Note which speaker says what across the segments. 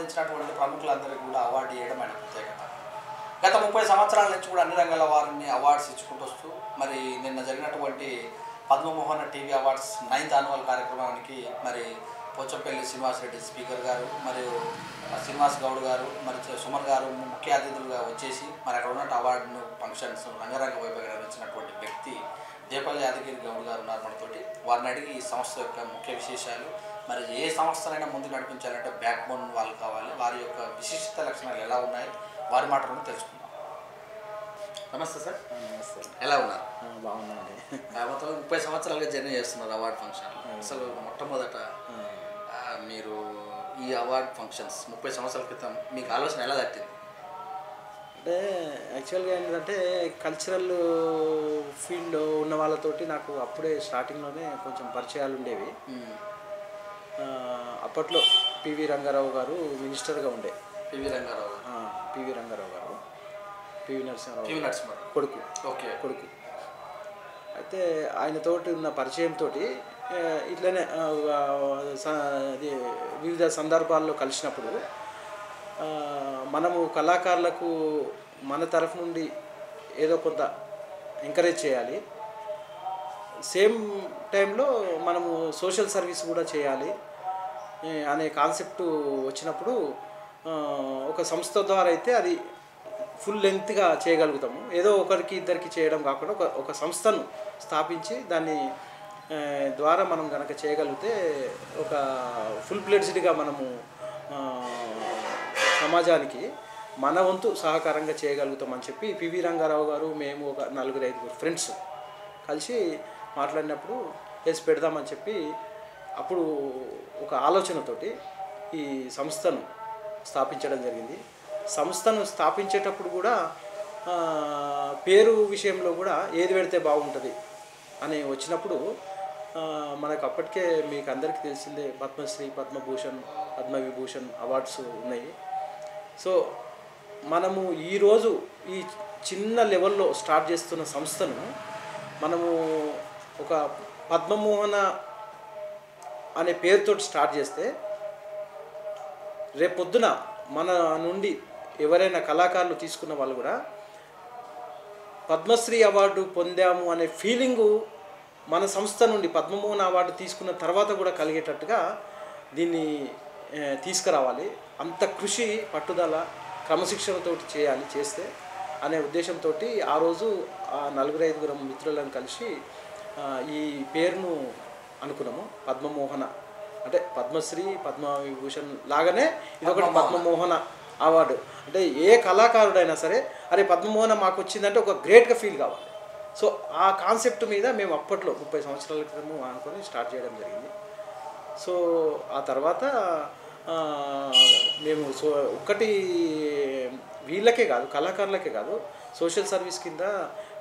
Speaker 1: సంబంధించినటువంటి ప్రముఖులందరికీ కూడా అవార్డు ఇవ్వడం ఆయన ప్రత్యేకత. గత 30 సంవత్సరాల నుంచి కూడా అన్ని రంగాల వారిని అవార్డ్స్ ఇచ్చుకుంటూ వస్తూ మరి నిన్న జరిగినటువంటి Padmamohana TV awards 9th annual కార్యక్రమానికి మరి పోచంపల్లి శ్రీనివాస్ రెడ్డి స్పీకర్ గారు మరియు శ్రీనివాస్ గౌడ్ గారు మరి సుమన్ గారు ముఖ్య అతిథులుగా వచ్చేసి మరి అక్కడ ఉన్న అవార్డును ఫంక్షన్స్ రంగరంగ వైభవంగా నిర్వహించినటువంటి వ్యక్తి దేపల్లి యాదగిరి గౌడ్ గారు ఉన్నారు మనతోటి. వారిని అడిగి ఈ సంస్థ యొక్క ముఖ్య విశేషాలు, మరి ఏ సంస్థనైనా ముందు నడిపించాలంటే బ్యాక్ బోన్ వాళ్ళు కావాలి, వారి యొక్క విశిష్ట లక్షణాలు ఎలా ఉన్నాయి, వారి మాటలను తెలుసుకుందాం. నమస్తే సార్.
Speaker 2: నమస్తే.
Speaker 1: ఎలా ఉన్నారు?
Speaker 2: బాగున్నాండి.
Speaker 1: మొత్తం 30 సంవత్సరాలుగా జర్నీ చేస్తున్నారు అవార్డ్ ఫంక్షన్. అసలు మొట్టమొదట మీరు ఈ అవార్డ్ ఫంక్షన్స్ 30 సంవత్సరాల క్రితం మీకు ఆలోచన ఎలా తట్టింది?
Speaker 2: అంటే యాక్చువల్గా ఏంటంటే కల్చరల్ ఫీల్డ్లో ఉన్న వాళ్ళతోటి నాకు అప్పుడే స్టార్టింగ్లోనే కొంచెం పరిచయాలు ఉండేవి. అప్పట్లో పివి రంగారావు గారు మినిస్టర్గా ఉండే.
Speaker 1: పివి రంగారావు
Speaker 2: గారు పివి నరసింహారావు కొడుకు.
Speaker 1: ఓకే,
Speaker 2: కొడుకు. అయితే ఆయనతోటి ఉన్న పరిచయంతో ఇట్లనే అది వివిధ సందర్భాల్లో కలిసినప్పుడు మనము కళాకారులకు మన తరఫు నుండి ఏదో కొంత ఎంకరేజ్ చేయాలి, సేమ్ టైంలో మనము సోషల్ సర్వీస్ కూడా చేయాలి అనే కాన్సెప్ట్ వచ్చినప్పుడు ఒక సంస్థ ద్వారా అయితే అది ఫుల్ లెంగ్త్గా చేయగలుగుతాము. ఏదో ఒకరికి ఇద్దరికి చేయడం కాకుండా ఒక సంస్థను స్థాపించి దాన్ని ద్వారా మనం కనుక చేయగలిగితే ఒక ఫుల్ ప్లెడ్జ్డ్గా మనము సమాజానికి మన వంతు సహకారంగా చేయగలుగుతామని చెప్పి పివి రంగారావు గారు మేము ఒక 4-5 ఫ్రెండ్స్ కలిసి మాట్లాడినప్పుడు వేసి పెడదామని చెప్పి అప్పుడు ఒక ఆలోచనతోటి ఈ సంస్థను స్థాపించడం జరిగింది. సంస్థను స్థాపించేటప్పుడు కూడా పేరు విషయంలో కూడా ఏది పెడితే బాగుంటుంది అని వచ్చినప్పుడు మనకు అప్పటికే మీకు అందరికీ తెలిసిందే పద్మశ్రీ, పద్మభూషణ్, పద్మవిభూషణ్ అవార్డ్స్ ఉన్నాయి. సో మనము ఈరోజు ఈ చిన్న లెవెల్లో స్టార్ట్ చేస్తున్న సంస్థను మనము ఒక పద్మమోహన అనే పేరుతో స్టార్ట్ చేస్తే రేపొద్దున మన నుండి ఎవరైనా కళాకారులు తీసుకున్న వాళ్ళు కూడా పద్మశ్రీ అవార్డు పొందాము అనే ఫీలింగు మన సంస్థ నుండి పద్మమోహన అవార్డు తీసుకున్న తర్వాత కూడా కలిగేటట్టుగా దీన్ని తీసుకురావాలి. అంత కృషి, పట్టుదల, క్రమశిక్షణతో చేస్తే అనే ఉద్దేశంతో ఆ రోజు 4-5 మిత్రులను కలిసి ఈ పేరును అనుకున్నాము. పద్మమోహన అంటే పద్మశ్రీ, పద్మవిభూషణ్ లాగానే ఇదొకటి పద్మమోహన అవార్డు. అంటే ఏ కళాకారుడైనా సరే అరే పద్మమోహన మాకు వచ్చిందంటే ఒక గ్రేట్గా ఫీల్ కావాలి. సో ఆ కాన్సెప్ట్ మీద మేము అప్పట్లో 30 సంవత్సరాల క్రితం అనుకొని స్టార్ట్ చేయడం జరిగింది. సో ఆ తర్వాత మేము ఒక్కటి వీళ్ళకే కాదు, కళాకారులకే కాదు, సోషల్ సర్వీస్ కింద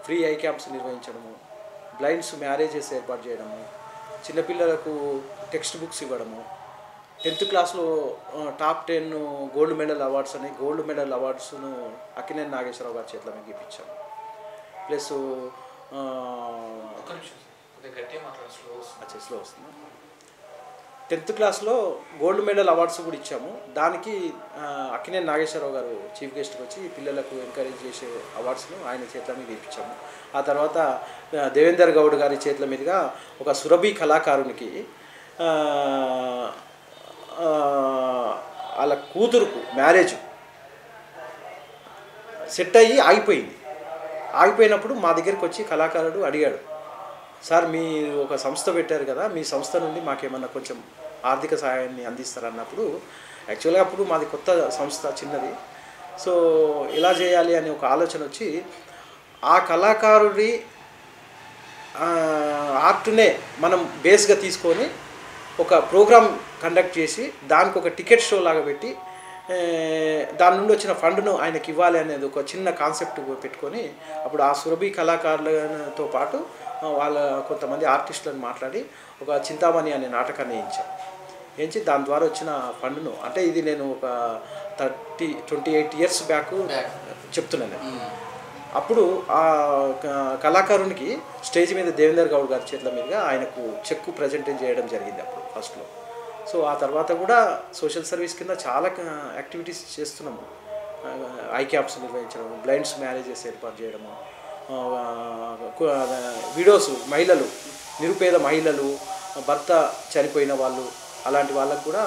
Speaker 2: ఫ్రీ ఐ క్యాంప్స్ నిర్వహించడము, బ్లైండ్స్ మ్యారేజెస్ ఏర్పాటు చేయడము, చిన్నపిల్లలకు టెక్స్ట్ బుక్స్ ఇవ్వడము, 10th క్లాస్లో టాప్ 10 గోల్డ్ మెడల్ అవార్డ్స్ అని గోల్డ్ మెడల్ అవార్డ్స్ను అక్కినేని నాగేశ్వరరావు గారి చేతిలో మేము ఇప్పించాము. ప్లస్ స్లో వస్తుంది. 10th క్లాస్లో గోల్డ్ మెడల్ అవార్డ్స్ కూడా ఇచ్చాము. దానికి అక్కినేని నాగేశ్వరరావు గారు చీఫ్ గెస్ట్కి వచ్చి పిల్లలకు ఎంకరేజ్ చేసే అవార్డ్స్ను ఆయన చేతుల మీద ఇప్పించాము. ఆ తర్వాత దేవేందర్ గౌడ్ గారి చేతుల మీదుగా ఒక సురభి కళాకారునికి వాళ్ళ కూతురుకు మ్యారేజ్ సెట్ అయ్యి ఆగిపోయినప్పుడు మా దగ్గరికి వచ్చి కళాకారుడు అడిగాడు, సార్ మీరు ఒక సంస్థ పెట్టారు కదా, మీ సంస్థ నుండి మాకేమన్నా కొంచెం ఆర్థిక సహాయాన్ని అందిస్తారన్నప్పుడు యాక్చువల్గా అప్పుడు మాది కొత్త సంస్థ, చిన్నది. సో ఎలా చేయాలి అనే ఒక ఆలోచన వచ్చి ఆ కళాకారుడి ఆర్ట్నే మనం బేస్గా తీసుకొని ఒక ప్రోగ్రామ్ కండక్ట్ చేసి దానికి ఒక టికెట్ షో లాగా పెట్టి దాని నుండి వచ్చిన ఫండ్ను ఆయనకి ఇవ్వాలి అనేది ఒక చిన్న కాన్సెప్ట్ పెట్టుకొని అప్పుడు ఆ సురభి కళాకారులతో పాటు వాళ్ళ కొంతమంది ఆర్టిస్టులను మాట్లాడి ఒక చింతామణి అనే నాటకాన్ని వేయించి దాని ద్వారా వచ్చిన ఫండ్ను, అంటే ఇది నేను ఒక 28 years బ్యాక్ చెప్తున్నాను. అప్పుడు ఆ కళాకారునికి స్టేజ్ మీద దేవేందర్ గౌడ్ గారి చేతుల మీదుగా ఆయనకు చెక్కు ప్రజెంట్ చేయడం జరిగింది. అప్పుడు ఫస్ట్లో సో ఆ తర్వాత కూడా సోషల్ సర్వీస్ కింద చాలా యాక్టివిటీస్ చేస్తున్నాము. ఐ క్యాంప్స్ నిర్వహించడం, బ్లైండ్స్ మ్యారేజెస్ ఏర్పాటు చేయడము, విడోస్ మహిళలు, నిరుపేద మహిళలు, భర్త చనిపోయిన వాళ్ళు, అలాంటి వాళ్ళకు కూడా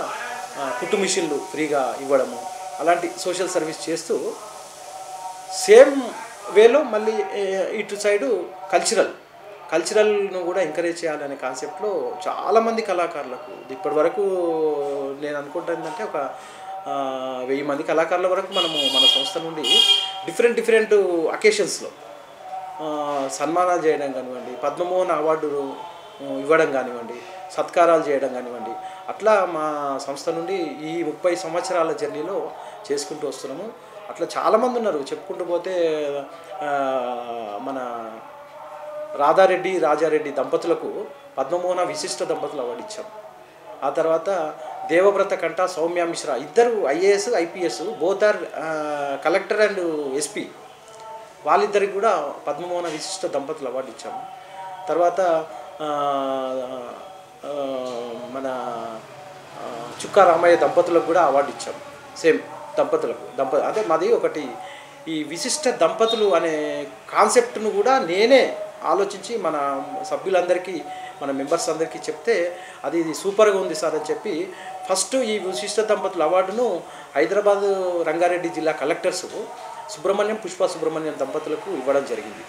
Speaker 2: కుట్టు మిషన్లు ఫ్రీగా ఇవ్వడము, అలాంటి సోషల్ సర్వీస్ చేస్తూ సేమ్ వేలో మళ్ళీ ఇటు సైడు కల్చరల్ను కూడా ఎంకరేజ్ చేయాలనే కాన్సెప్ట్లో చాలామంది కళాకారులకు ఇప్పటి వరకు నేను అనుకుంటాను ఏంటంటే ఒక 1000 మంది కళాకారుల వరకు మనము మన సంస్థ నుండి డిఫరెంట్ అకేషన్స్లో సన్మానాలు చేయడం కానివ్వండి, పద్మమోహన్ అవార్డులు ఇవ్వడం కానివ్వండి, సత్కారాలు చేయడం కానివ్వండి, అట్లా మా సంస్థ నుండి ఈ 30 సంవత్సరాల జర్నీలో చేసుకుంటూ వస్తున్నాము. అట్లా చాలామంది ఉన్నారు. చెప్పుకుంటూ పోతే మన రాజారెడ్డి దంపతులకు పద్మమోహన విశిష్ట దంపతులు అవార్డు ఇచ్చాం. ఆ తర్వాత దేవవ్రత కంట, సౌమ్య మిశ్రా, ఇద్దరు IAS IPS, both are collector and SP, వాళ్ళిద్దరికి కూడా పద్మమోహన విశిష్ట దంపతులు అవార్డు ఇచ్చాము. తర్వాత మన చుక్కా రామయ్య దంపతులకు కూడా అవార్డు ఇచ్చాము. సేమ్ అంటే మాది ఒకటి ఈ విశిష్ట దంపతులు అనే కాన్సెప్ట్ను కూడా నేనే ఆలోచించి మన సభ్యులందరికీ, మన మెంబర్స్ అందరికీ చెప్తే అది సూపర్గా ఉంది సార్ అని చెప్పి ఫస్ట్ ఈ విశిష్ట దంపతుల అవార్డును హైదరాబాద్ రంగారెడ్డి జిల్లా కలెక్టర్స్ పుష్ప సుబ్రహ్మణ్యం దంపతులకు ఇవ్వడం జరిగింది.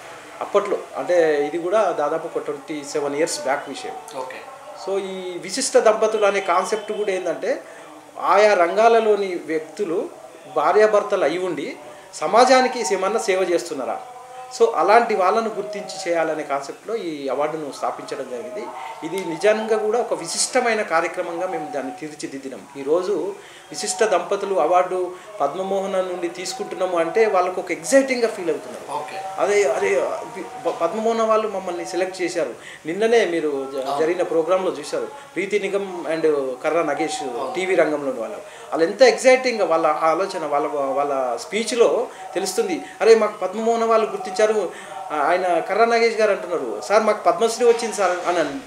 Speaker 2: అప్పట్లో అంటే ఇది కూడా దాదాపు ఒక 27 ఇయర్స్ బ్యాక్ విషయం.
Speaker 1: ఓకే.
Speaker 2: సో ఈ విశిష్ట దంపతులు అనే కాన్సెప్ట్ కూడా ఏంటంటే ఆయా రంగాలలోని వ్యక్తులు భార్యాభర్తలు అయి ఉండి సమాజానికి ఏమన్నా సేవ చేస్తున్నారా, సో అలాంటి వాళ్ళను గుర్తించి చేయాలనే కాన్సెప్ట్లో ఈ అవార్డును స్థాపించడం జరిగింది. ఇది నిజంగా కూడా ఒక విశిష్టమైన కార్యక్రమంగా మేము దాన్ని తీర్చిదిద్దినాం. ఈరోజు విశిష్ట దంపతులు అవార్డు పద్మమోహన నుండి తీసుకుంటున్నాము అంటే వాళ్ళకు ఒక ఎగ్జైటింగ్గా ఫీల్ అవుతున్నారు. అదే పద్మమోహన వాళ్ళు మమ్మల్ని సెలెక్ట్ చేశారు. నిన్ననే మీరు జరిగిన ప్రోగ్రాంలో చూశారు, ప్రీతి నిగమ్ అండ్ కర్రా నగేష్ టీవీ రంగంలోని వాళ్ళు ఎంత ఎగ్జైటింగ్గా వాళ్ళ ఆలోచన వాళ్ళ స్పీచ్లో తెలుస్తుంది. అరే మాకు పద్మమోహన వాళ్ళు గుర్తించారు. ఆయన కర్రా నాగేష్ గారు అంటున్నారు, సార్ మాకు పద్మశ్రీ వచ్చింది సార్ అని.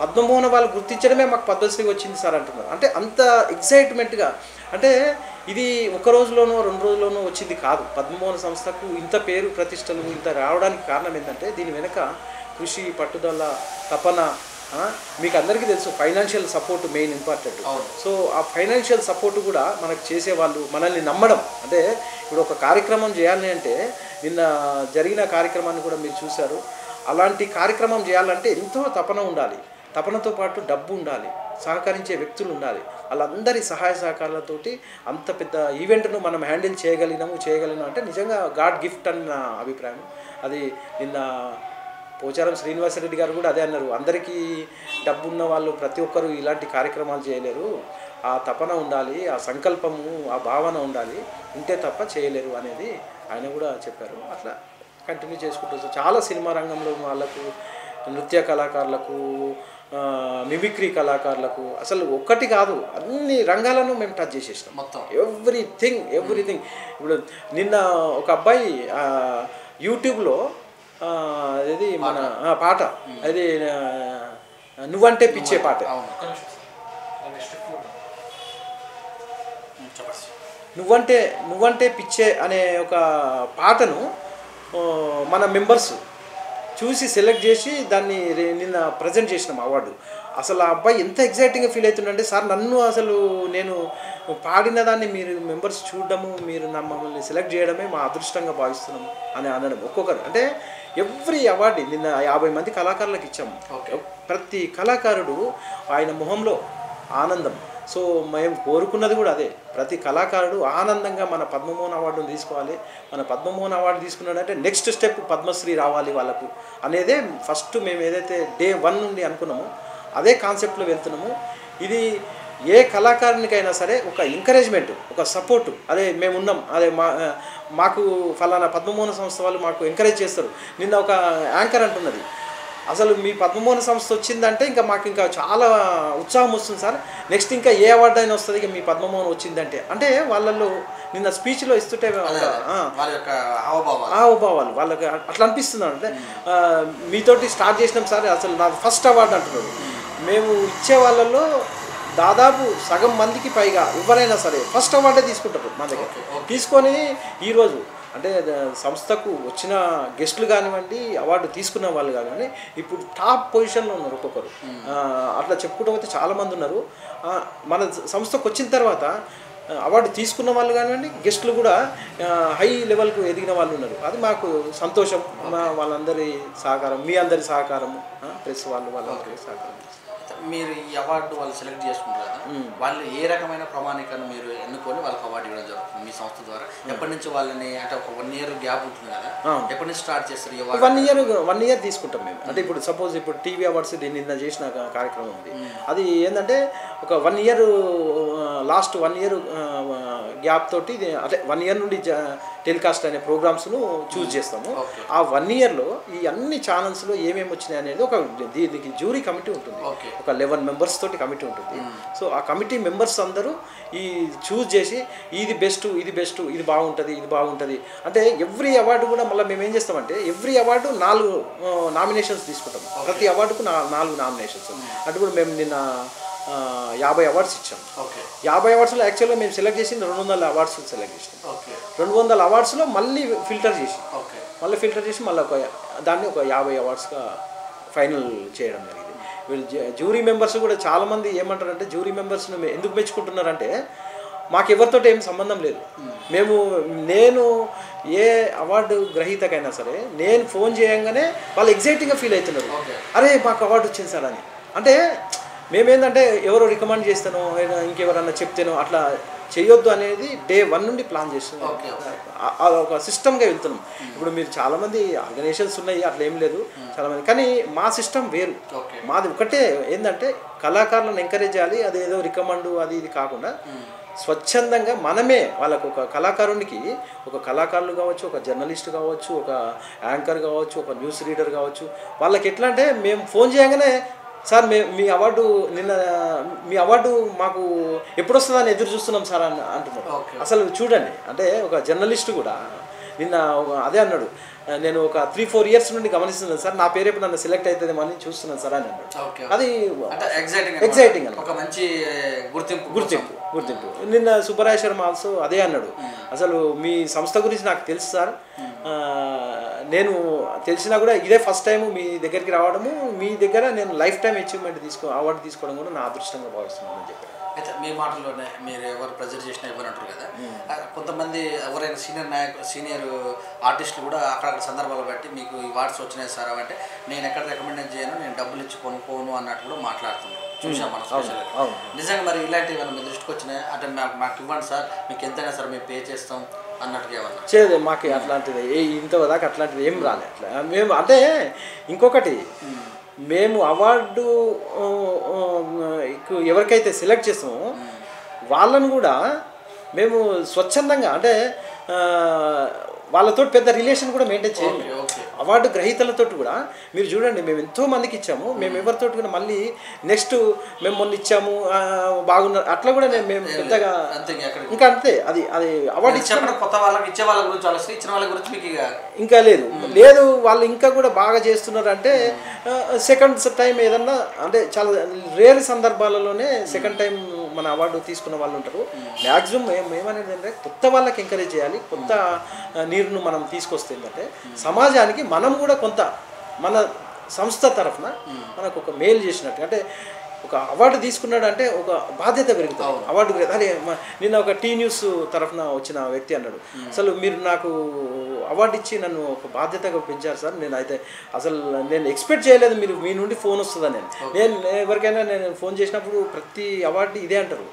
Speaker 2: పద్మమోహన వాళ్ళు గుర్తించడమే మాకు పద్మశ్రీ వచ్చింది సార్ అంటున్నారు. అంటే అంత ఎగ్జైట్మెంట్గా, అంటే ఇది ఒక రోజులోనో 2 రోజుల్లోనో వచ్చింది కాదు. పద్మమోహన సంస్థకు ఇంత పేరు ప్రతిష్టలు ఇంత రావడానికి కారణం ఏంటంటే దీని వెనుక కృషి, పట్టుదల, తపన. మీకు అందరికీ తెలుసు financial support main important. So ఆ ఫైనాన్షియల్ సపోర్ట్ కూడా మనకు చేసేవాళ్ళు, మనల్ని నమ్మడం. అంటే ఇప్పుడు ఒక కార్యక్రమం చేయాలి అంటే నిన్న జరిగిన కార్యక్రమాన్ని కూడా మీరు చూశారు. అలాంటి కార్యక్రమం చేయాలంటే ఎంతో తపన ఉండాలి. తపనతో పాటు డబ్బు ఉండాలి, సహకరించే వ్యక్తులు ఉండాలి. వాళ్ళందరి సహాయ సహకారాలతోటి అంత పెద్ద ఈవెంట్ను మనం హ్యాండిల్ చేయగలిగినాము అంటే నిజంగా గాడ్ గిఫ్ట్ అని నా అభిప్రాయం. అది నిన్న పోచారం శ్రీనివాసరెడ్డి గారు కూడా అదే అన్నారు. అందరికీ డబ్బు ఉన్న వాళ్ళు ప్రతి ఒక్కరూ ఇలాంటి కార్యక్రమాలు చేయలేరు, ఆ తపన ఉండాలి, ఆ సంకల్పము, ఆ భావన ఉండాలి, ఉంటే తప్ప చేయలేరు అనేది ఆయన కూడా చెప్పారు. అట్లా కంటిన్యూ చేసుకుంటూ చాలా సినిమా రంగంలో వాళ్ళకు, నృత్య కళాకారులకు, మిమిక్రీ కళాకారులకు, అసలు ఒక్కటి కాదు అన్ని రంగాలను మేము టచ్ చేసేసినాం మొత్తం. ఎవ్రీథింగ్. ఇప్పుడు నిన్న ఒక అబ్బాయి యూట్యూబ్లో ఇది మన పాట, అది నువ్వంటే పిచ్చే పాట, నువ్వంటే పిచ్చే అనే ఒక పాటను మన మెంబర్స్ చూసి సెలెక్ట్ చేసి దాన్ని నిన్న ప్రజెంట్ చేసినాం అవార్డు. అసలు ఆ అబ్బాయి ఎంత ఎగ్జైటింగ్గా ఫీల్ అవుతుందంటే, సార్ నన్ను అసలు నేను పాడిన దాన్ని మీరు మెంబర్స్ చూడడము, మీరు మమ్మల్ని సెలెక్ట్ చేయడమే మా అదృష్టంగా భావిస్తున్నాము అని అనడం. ఒక్కొక్కరు అంటే ఎవ్రీ అవార్డు నిన్న 50 మంది కళాకారులకు ఇచ్చాము. ప్రతి కళాకారుడు ఆయన మొహంలో ఆనందం. సో మేము కోరుకున్నది కూడా అదే, ప్రతి కళాకారుడు ఆనందంగా మన పద్మమోహన్ అవార్డును తీసుకోవాలి. మన పద్మమోహన్ అవార్డు తీసుకున్నాడంటే నెక్స్ట్ స్టెప్ పద్మశ్రీ రావాలి వాళ్ళకు అనేదే ఫస్ట్ మేము ఏదైతే డే 1 నుండి అనుకున్నామో అదే కాన్సెప్ట్లో వెళ్తున్నాము. ఇది ఏ కళాకారునికైనా సరే ఒక ఎంకరేజ్మెంట్, ఒక సపోర్టు. అదే మేమున్నాం, అదే మాకు ఫలానా పద్మమోహన సంస్థ వాళ్ళు మాకు ఎంకరేజ్ చేస్తారు. నిన్న ఒక యాంకర్ అంటున్నది, అసలు మీ పద్మమోహన సంస్థ వచ్చిందంటే ఇంకా మాకు ఇంకా చాలా ఉత్సాహం వస్తుంది సార్, నెక్స్ట్ ఇంకా ఏ అవార్డు అయినా వస్తుంది ఇక మీ పద్మమోహన్ వచ్చిందంటే. అంటే వాళ్ళల్లో నిన్న స్పీచ్లో ఇస్తుంటే హావభావాలు వాళ్ళకి అట్లా అనిపిస్తుంది. అంటే మీతోటి స్టార్ట్ చేసినాం సార్, అసలు నాది ఫస్ట్ అవార్డు అంటున్నారు. మేము ఇచ్చే వాళ్ళల్లో దాదాపు సగం మందికి పైగా ఎవరైనా సరే ఫస్ట్ అవార్డే తీసుకుంటారు మన దగ్గర. తీసుకొని ఈరోజు అంటే సంస్థకు వచ్చిన గెస్టులు కానివ్వండి, అవార్డు తీసుకున్న వాళ్ళు కానివ్వండి, ఇప్పుడు టాప్ పొజిషన్లో ఉన్నారు ఒక్కొక్కరు. అట్లా చెప్పుకుంటూ పోతే చాలామంది ఉన్నారు. మన సంస్థకు వచ్చిన తర్వాత అవార్డు తీసుకున్న వాళ్ళు కానివ్వండి, గెస్టులు కూడా హై లెవెల్కు ఎదిగిన వాళ్ళు ఉన్నారు. అది మాకు సంతోషం. వాళ్ళందరి సహకారం, మీ అందరి సహకారము, ప్రెస్ వాళ్ళందరి సహకారం.
Speaker 1: మీరు ఈ అవార్డు వాళ్ళు సెలెక్ట్ చేసుకుంటారు కదా, వాళ్ళు ఏ రకమైన ప్రమాణికను మీరు ఎన్నుకొని వాళ్ళకి అవార్డు ఇవ్వడం జరుగుతుంది మీ సంస్థ ద్వారా? ఎప్పటి నుంచి వాళ్ళని, అంటే ఒక 1 year గ్యాప్ ఉంటుంది కదా, ఎప్పటి నుంచి స్టార్ట్ చేస్తారు?
Speaker 2: 1 year తీసుకుంటాం మేము. అంటే ఇప్పుడు సపోజ్ ఇప్పుడు టీవీ అవార్డ్స్ నిన్న చేసిన కార్యక్రమం ఉంది. అది ఏంటంటే ఒక 1 year లాస్ట్ 1 year గ్యాప్ తోటి, అంటే 1 year నుండి టెలికాస్ట్ అనే ప్రోగ్రామ్స్ను చూస్ చేస్తాము. ఆ 1 yearలో ఈ అన్ని ఛానల్స్లో ఏమేమి వచ్చినాయి అనేది ఒక దీనికి జ్యూరీ కమిటీ ఉంటుంది. ఒక 11 members తోటి కమిటీ ఉంటుంది. సో ఆ కమిటీ మెంబర్స్ అందరూ ఈ చూస్ చేసి ఇది బెస్ట్, ఇది బెస్ట్, ఇది బాగుంటుంది, ఇది బాగుంటుంది అంటే ఎవ్రీ అవార్డు కూడా మళ్ళీ మేము ఏం చేస్తామంటే ఎవ్రీ అవార్డు 4 నామినేషన్స్ తీసుకుంటాం. ప్రతి అవార్డుకు 4 నామినేషన్స్. అంటే కూడా మేము నిన్న 50 అవార్డ్స్ ఇచ్చాం. 50 అవార్డ్స్లో యాక్చువల్గా మేము సెలెక్ట్ చేసింది 200 అవార్డ్స్ సెలెక్ట్ చేసాం. 200 అవార్డ్స్లో మళ్ళీ ఫిల్టర్ చేసి మళ్ళీ దాన్ని ఒక 50 అవార్డ్స్గా ఫైనల్ చేయడం జరిగింది. వీళ్ళు జ్యూరీ మెంబర్స్ కూడా చాలామంది ఏమంటారంటే, జ్యూరీ మెంబర్స్ని ఎందుకు మెచ్చుకుంటున్నారంటే మాకు ఎవరితో ఏం సంబంధం లేదు. నేను ఏ అవార్డు గ్రహీతకైనా సరే నేను ఫోన్ చేయంగానే వాళ్ళు ఎగ్జైటింగ్గా ఫీల్ అవుతున్నారు. అరే మాకు అవార్డు వచ్చింది సార్ అని. అంటే మేమేంటంటే ఎవరో రికమెండ్ చేస్తానో ఇంకెవరన్నా చెప్తేనో అట్లా చేయొద్దు అనేది Day 1 నుండి ప్లాన్ చేస్తున్నాం. ఒక సిస్టమ్గా వెళ్తున్నాం. ఇప్పుడు మీరు చాలామంది ఆర్గనైజేషన్స్ ఉన్నాయి, అట్లా ఏం లేదు చాలామంది, కానీ మా సిస్టమ్ వేరు. మాది ఒకటే ఏంటంటే కళాకారులను ఎంకరేజ్ చేయాలి. అదేదో రికమెండ్ అది ఇది కాకుండా స్వచ్ఛందంగా మనమే వాళ్ళకు ఒక కళాకారునికి, ఒక కళాకారులు కావచ్చు, ఒక జర్నలిస్ట్ కావచ్చు, ఒక యాంకర్ కావచ్చు, ఒక న్యూస్ రీడర్ కావచ్చు, వాళ్ళకి ఎట్లా అంటే మేము ఫోన్ చేయగానే సార్ మీ అవార్డు మీ అవార్డు మాకు ఎప్పుడు వస్తుందని ఎదురు చూస్తున్నాం సార్ అని అంటున్నారు. అసలు చూడండి, అంటే ఒక జర్నలిస్ట్ కూడా నిన్న అదే అన్నాడు, నేను ఒక 3-4 years నుండి గమనిస్తున్నాను సార్, నా పేరు ఎప్పుడు నన్ను సెలెక్ట్ అవుతుందేమో అని చూస్తున్నాను సార్ అని అన్నాడు. అది ఎగ్జైటింగ్ అన్న, ఒక మంచి గుర్తింపు. నిన్న సుబ్బరాయ శర్మ ఆల్సో అదే అన్నాడు, అసలు మీ సంస్థ గురించి నాకు తెలుసు సార్, నేను తెలిసినా కూడా ఇదే ఫస్ట్ టైం మీ దగ్గరికి రావడము, మీ దగ్గర నేను లైఫ్ టైం అచీవ్మెంట్ అవార్డు తీసుకోవడం కూడా నా అదృష్టంగా భావిస్తున్నాను అని చెప్పారు.
Speaker 1: అయితే మీ మాటల్లోనే మీరు ఎవరు ప్రెజర్ చేసినా ఎవరు అంటారు కదా, కొంతమంది ఎవరైనా సీనియర్ ఆర్టిస్టులు కూడా అక్కడక్కడ సందర్భాలు బట్టి మీకు ఈ అవార్డ్స్ వచ్చినాయి సార్ అంటే నేను ఎక్కడ రికమెండ్ చేయను, నేను డబ్బులు ఇచ్చి కొనుక్కోను అన్నట్టు కూడా మాట్లాడుతున్నాను, చూసాం మనం స్పెషల్గా. నిజంగా మరి ఇలాంటివి ఏమైనా మీ దృష్టికి వచ్చినాయి అంటే మాకు ఇవ్వండి సార్, మీకు ఎంతైనా సార్ మేము పే చేస్తాం అన్నట్టుగా ఏమన్నా?
Speaker 2: చేయదు, మాకు అట్లాంటిది ఇంతదాకా అట్లాంటిది ఏం రాలే. అట్లా మేము అంటే ఇంకొకటి, మేము అవార్డు ఎవరికైతే సెలెక్ట్ చేస్తామో వాళ్ళను కూడా మేము స్వచ్ఛందంగా, అంటే వాళ్ళతో పెద్ద రిలేషన్ కూడా మెయింటైన్ చేయాలి. అవార్డు గ్రహీతలతో కూడా మీరు చూడండి, మేము ఎంతో మందికి ఇచ్చాము, మేము ఎవరితో కూడా మళ్ళీ నెక్స్ట్ మేము మొన్న ఇచ్చాము బాగున్నారు అట్లా కూడా మేము పెద్దగా ఇంకా అంతే. అది అవార్డు ఇచ్చాము,
Speaker 1: కొత్త వాళ్ళకి ఇచ్చే వాళ్ళ గురించి ఆలోచిస్తే ఇచ్చిన వాళ్ళ గురించి మీకు
Speaker 2: ఇంకా లేదు వాళ్ళు ఇంకా కూడా బాగా చేస్తున్నారు. అంటే సెకండ్ టైం ఏదన్నా, అంటే చాలా రేర్ సందర్భాలలోనే సెకండ్ టైం మన అవార్డు తీసుకున్న వాళ్ళు ఉంటారు. మ్యాక్సిమం ఏమనేది అంటే కొత్త వాళ్ళకి ఎంకరేజ్ చేయాలి, కొత్త నీరును మనం తీసుకొస్తే ఏంటంటే సమాజానికి మనం కూడా కొంత మన సంస్థ తరఫున మనకు ఒక మేలు చేసినట్టు, అంటే ఒక అవార్డు తీసుకున్నాడు అంటే ఒక బాధ్యత పెరుగుతుంది. అవార్డు అదే నిన్న ఒక టీ న్యూస్ తరఫున వచ్చిన వ్యక్తి అన్నాడు, అసలు మీరు నాకు అవార్డు ఇచ్చి నన్ను ఒక బాధ్యతగా పెంచారు సార్, నేను ఎక్స్పెక్ట్ చేయలేదు మీరు మీ నుండి ఫోన్ వస్తుందని. నేను ఎవరికైనా నేను ఫోన్ చేసినప్పుడు ప్రతి అవార్డు ఇదే అంటారు,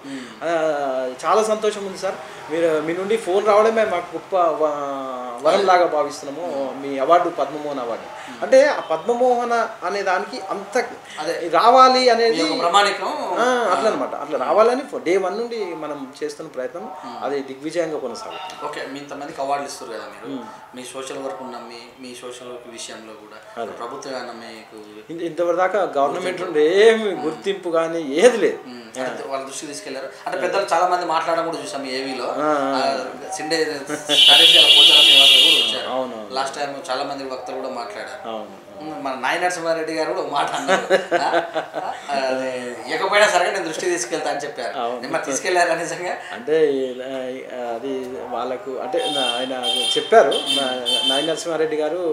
Speaker 2: చాలా సంతోషం ఉంది సార్, మీ నుండి ఫోన్ రావడమే మాకు గొప్ప వరంలాగా భావిస్తున్నాము, మీ అవార్డు పద్మమోహన్ అవార్డు. అంటే ఆ పద్మమోహన అనే దానికి అంత రావాలి అనేది
Speaker 1: ప్రమాణికం
Speaker 2: అట్లా అనమాట. అట్లా రావాలని Day 1 నుండి మనం చేస్తున్న ప్రయత్నం అది దిగ్విజయంగా కొనసాగుతుంది.
Speaker 1: ఓకే, మీ ఇంతమందికి అవార్డులు ఇస్తారు కదా మీరు, మీ సోషల్ వర్క్ నమ్మి, మీ సోషల్ వర్క్ విషయంలో కూడా ప్రభుత్వం మీకు
Speaker 2: ఇంతవరదాకా గవర్నమెంట్ నుండి ఏమి గుర్తింపు కానీ ఏది లేదు.
Speaker 1: వాళ్ళ దృష్టికి తీసుకెళ్లారు అంటే పెద్దలు చాలా మంది మాట్లాడడం కూడా చూసాం ఏవీలో, సిండే పోచారం శ్రీనివాసరావు కూడా వచ్చారు.
Speaker 2: అవును.
Speaker 1: లాస్ట్ టైం చాలా మంది వక్తలు కూడా మాట్లాడారు.
Speaker 2: అవును.
Speaker 1: మన నాయ నరసింహారెడ్డి గారు కూడా ఒక మాట అన్నారు, అది ఇకపోయినా సరే నేను దృష్టి తీసుకెళ్తా అని చెప్పారు. మరి తీసుకెళ్లారా నిజంగా?
Speaker 2: అంటే అది వాళ్ళకు అంటే ఆయన చెప్పారు. నాయ నరసింహారెడ్డి గారు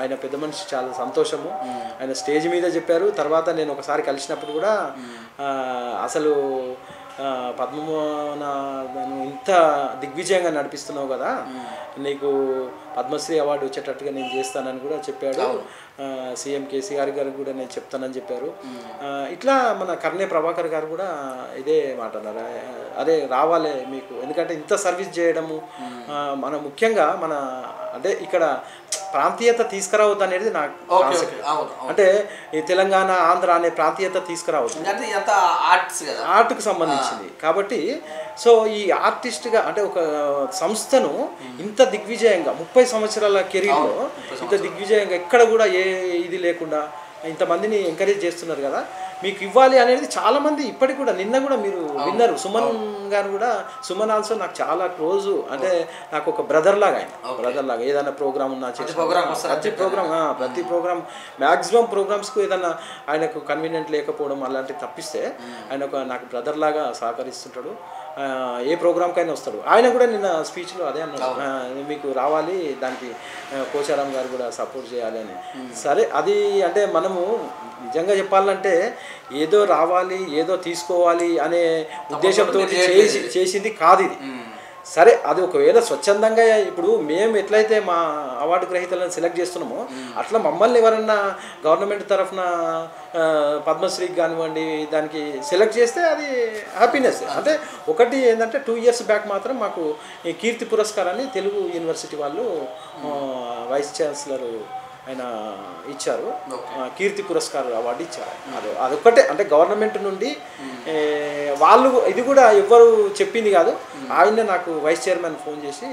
Speaker 2: ఆయన పెద్ద మనిషి, చాలా సంతోషము. ఆయన స్టేజ్ మీద చెప్పారు. తర్వాత నేను ఒకసారి కలిసినప్పుడు కూడా అసలు పద్మమోహన ఇంత దిగ్విజయంగా నడిపిస్తున్నావు కదా, నీకు పద్మశ్రీ అవార్డు వచ్చేటట్టుగా నేను చేస్తానని కూడా చెప్పాడు. సీఎం కేసీఆర్ గారికి కూడా నేను చెప్తానని చెప్పారు. ఇట్లా మన కర్ణే ప్రభాకర్ గారు కూడా ఇదే మాట అన్నారు, అదే రావాలి మీకు, ఎందుకంటే ఇంత సర్వీస్ చేయడము మన ముఖ్యంగా మన అంటే ఇక్కడ ప్రాంతీయత తీసుకురావద్దు అనేది నాకు కాన్సెప్ట్. అంటే ఈ తెలంగాణ ఆంధ్ర అనే ప్రాంతీయత తీసుకురావద్దు, ఆర్ట్కి సంబంధించింది కాబట్టి. సో ఈ ఆర్టిస్ట్గా అంటే ఒక సంస్థను ఇంత దిగ్విజయంగా 30 సంవత్సరాల కెరీర్లో ఇంత దిగ్విజయంగా ఎక్కడ కూడా ఏ ఇది లేకుండా ఇంతమందిని ఎంకరేజ్ చేస్తున్నారు కదా, మీకు ఇవ్వాలి అనేది చాలామంది ఇప్పటికి కూడా. నిన్న కూడా మీరు విన్నారు, సుమన్ గారు కూడా, సుమన్ ఆల్సో నాకు చాలా క్లోజు, అంటే నాకు ఒక బ్రదర్ లాగా, ఆయన బ్రదర్ లాగా. ఏదైనా ప్రోగ్రామ్ ఉన్నా ప్రతి ప్రోగ్రామ్ మ్యాక్సిమం ప్రోగ్రామ్స్కు ఏదన్నా ఆయనకు కన్వీనియంట్ లేకపోవడం అలాంటివి తప్పిస్తే ఆయన ఒక నాకు బ్రదర్ లాగా సహకరిస్తుంటాడు. ఏ ప్రోగ్రామ్కైనా వస్తాడు. ఆయన కూడా నిన్న స్పీచ్లో అదే అన్నాడు, మీకు రావాలి, దానికి పోచారం గారు కూడా సపోర్ట్ చేయాలి అని. సరే, అది అంటే మనము నిజంగా చెప్పాలంటే ఏదో రావాలి, ఏదో తీసుకోవాలి అనే ఉద్దేశంతో చేసింది కాదు ఇది. సరే, అది ఒకవేళ స్వచ్ఛందంగా ఇప్పుడు మేము ఎట్లయితే మా అవార్డు గ్రహీతలను సెలెక్ట్ చేస్తున్నామో అట్లా మమ్మల్ని ఎవరన్నా గవర్నమెంట్ తరఫున పద్మశ్రీకి కానివ్వండి దానికి సెలెక్ట్ చేస్తే అది హ్యాపీనెస్. అంటే ఒకటి ఏంటంటే 2 years బ్యాక్ మాత్రం మాకు ఈ కీర్తి పురస్కారాన్ని తెలుగు యూనివర్సిటీ వాళ్ళు వైస్ ఛాన్సలర్ ఆయన ఇచ్చారు, కీర్తి పురస్కార్ అవార్డు ఇచ్చారు. అదొక్కటే, అంటే గవర్నమెంట్ నుండి వాళ్ళు, ఇది కూడా ఎవ్వరు చెప్పింది కాదు, ఆయనే నాకు వైస్ చైర్మన్ ఫోన్ చేసి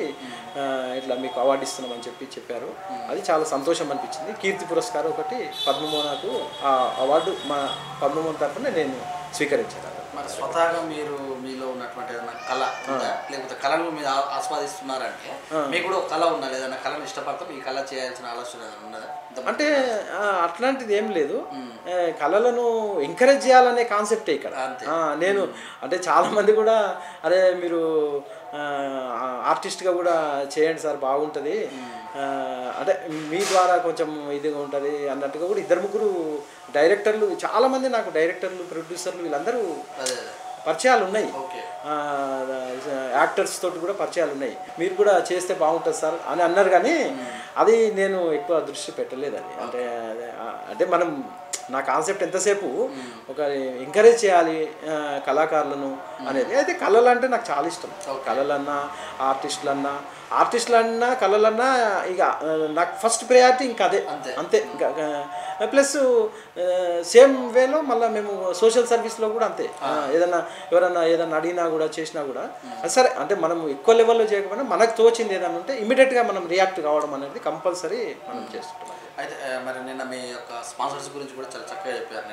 Speaker 2: ఇట్లా మీకు అవార్డు ఇస్తున్నామని చెప్పారు. అది చాలా సంతోషం అనిపించింది. కీర్తి పురస్కారం ఒకటి, పద్మమోహనకు ఆ అవార్డు మా పద్మమోహన్ తరఫున నేను స్వీకరించాను.
Speaker 1: మరి స్వతహాగా మీరు మీలో ఉన్నటువంటి ఏదైనా కళ ఉందా, లేకపోతే కళను మీరు ఆస్వాదిస్తున్నారంటే మీకు కూడా ఒక కళ ఉందా, లేదన్నా కళను ఇష్టపడతాం, ఈ కళ చేయాల్సిన ఆలోచన ఉన్నదా?
Speaker 2: అంటే అట్లాంటిది ఏం లేదు. కళలను ఎంకరేజ్ చేయాలనే కాన్సెప్టే ఇక్కడ. నేను అంటే చాలామంది కూడా అరే మీరు ఆర్టిస్ట్గా కూడా చేయండి సార్, బాగుంటుంది, అంటే మీ ద్వారా కొంచెం ఇదిగా ఉంటుంది అన్నట్టుగా కూడా 2-3 డైరెక్టర్లు, చాలామంది నాకు డైరెక్టర్లు, ప్రొడ్యూసర్లు వీళ్ళందరూ పరిచయాలు ఉన్నాయి. యాక్టర్స్ తోటి కూడా పరిచయాలు ఉన్నాయి. మీరు కూడా చేస్తే బాగుంటుంది సార్ అని అన్నారు, కానీ అది నేను ఎక్కువ దృష్టి పెట్టలేదని. అంటే మనం నా కాన్సెప్ట్ ఎంతసేపు ఒక ఎంకరేజ్ చేయాలి కళాకారులను అనేది. అయితే కళలు అంటే నాకు చాలా ఇష్టం. కళలన్నా ఆర్టిస్టులన్నా కళలన్నా ఇక నాకు ఫస్ట్ ప్రయారిటీ ఇంకా అదే, అంతే. ప్లస్ సేమ్ వేలో మళ్ళీ మేము సోషల్ సర్వీస్లో కూడా అంతే. ఎవరన్నా ఏదన్నా అడిగినా కూడా చేసినా కూడా సరే, అంటే మనం ఎక్కువ లెవెల్లో చేయకపోయినా మనకు తోచింది ఏదైనా ఉంటే ఇమీడియట్గా మనం రియాక్ట్ కావడం అనేది కంపల్సరీ మనం చేస్తుంటాం.
Speaker 1: అయితే మరి నిన్న మీ యొక్క స్పాన్సర్స్ గురించి కూడా చాలా చక్కగా చెప్పారు.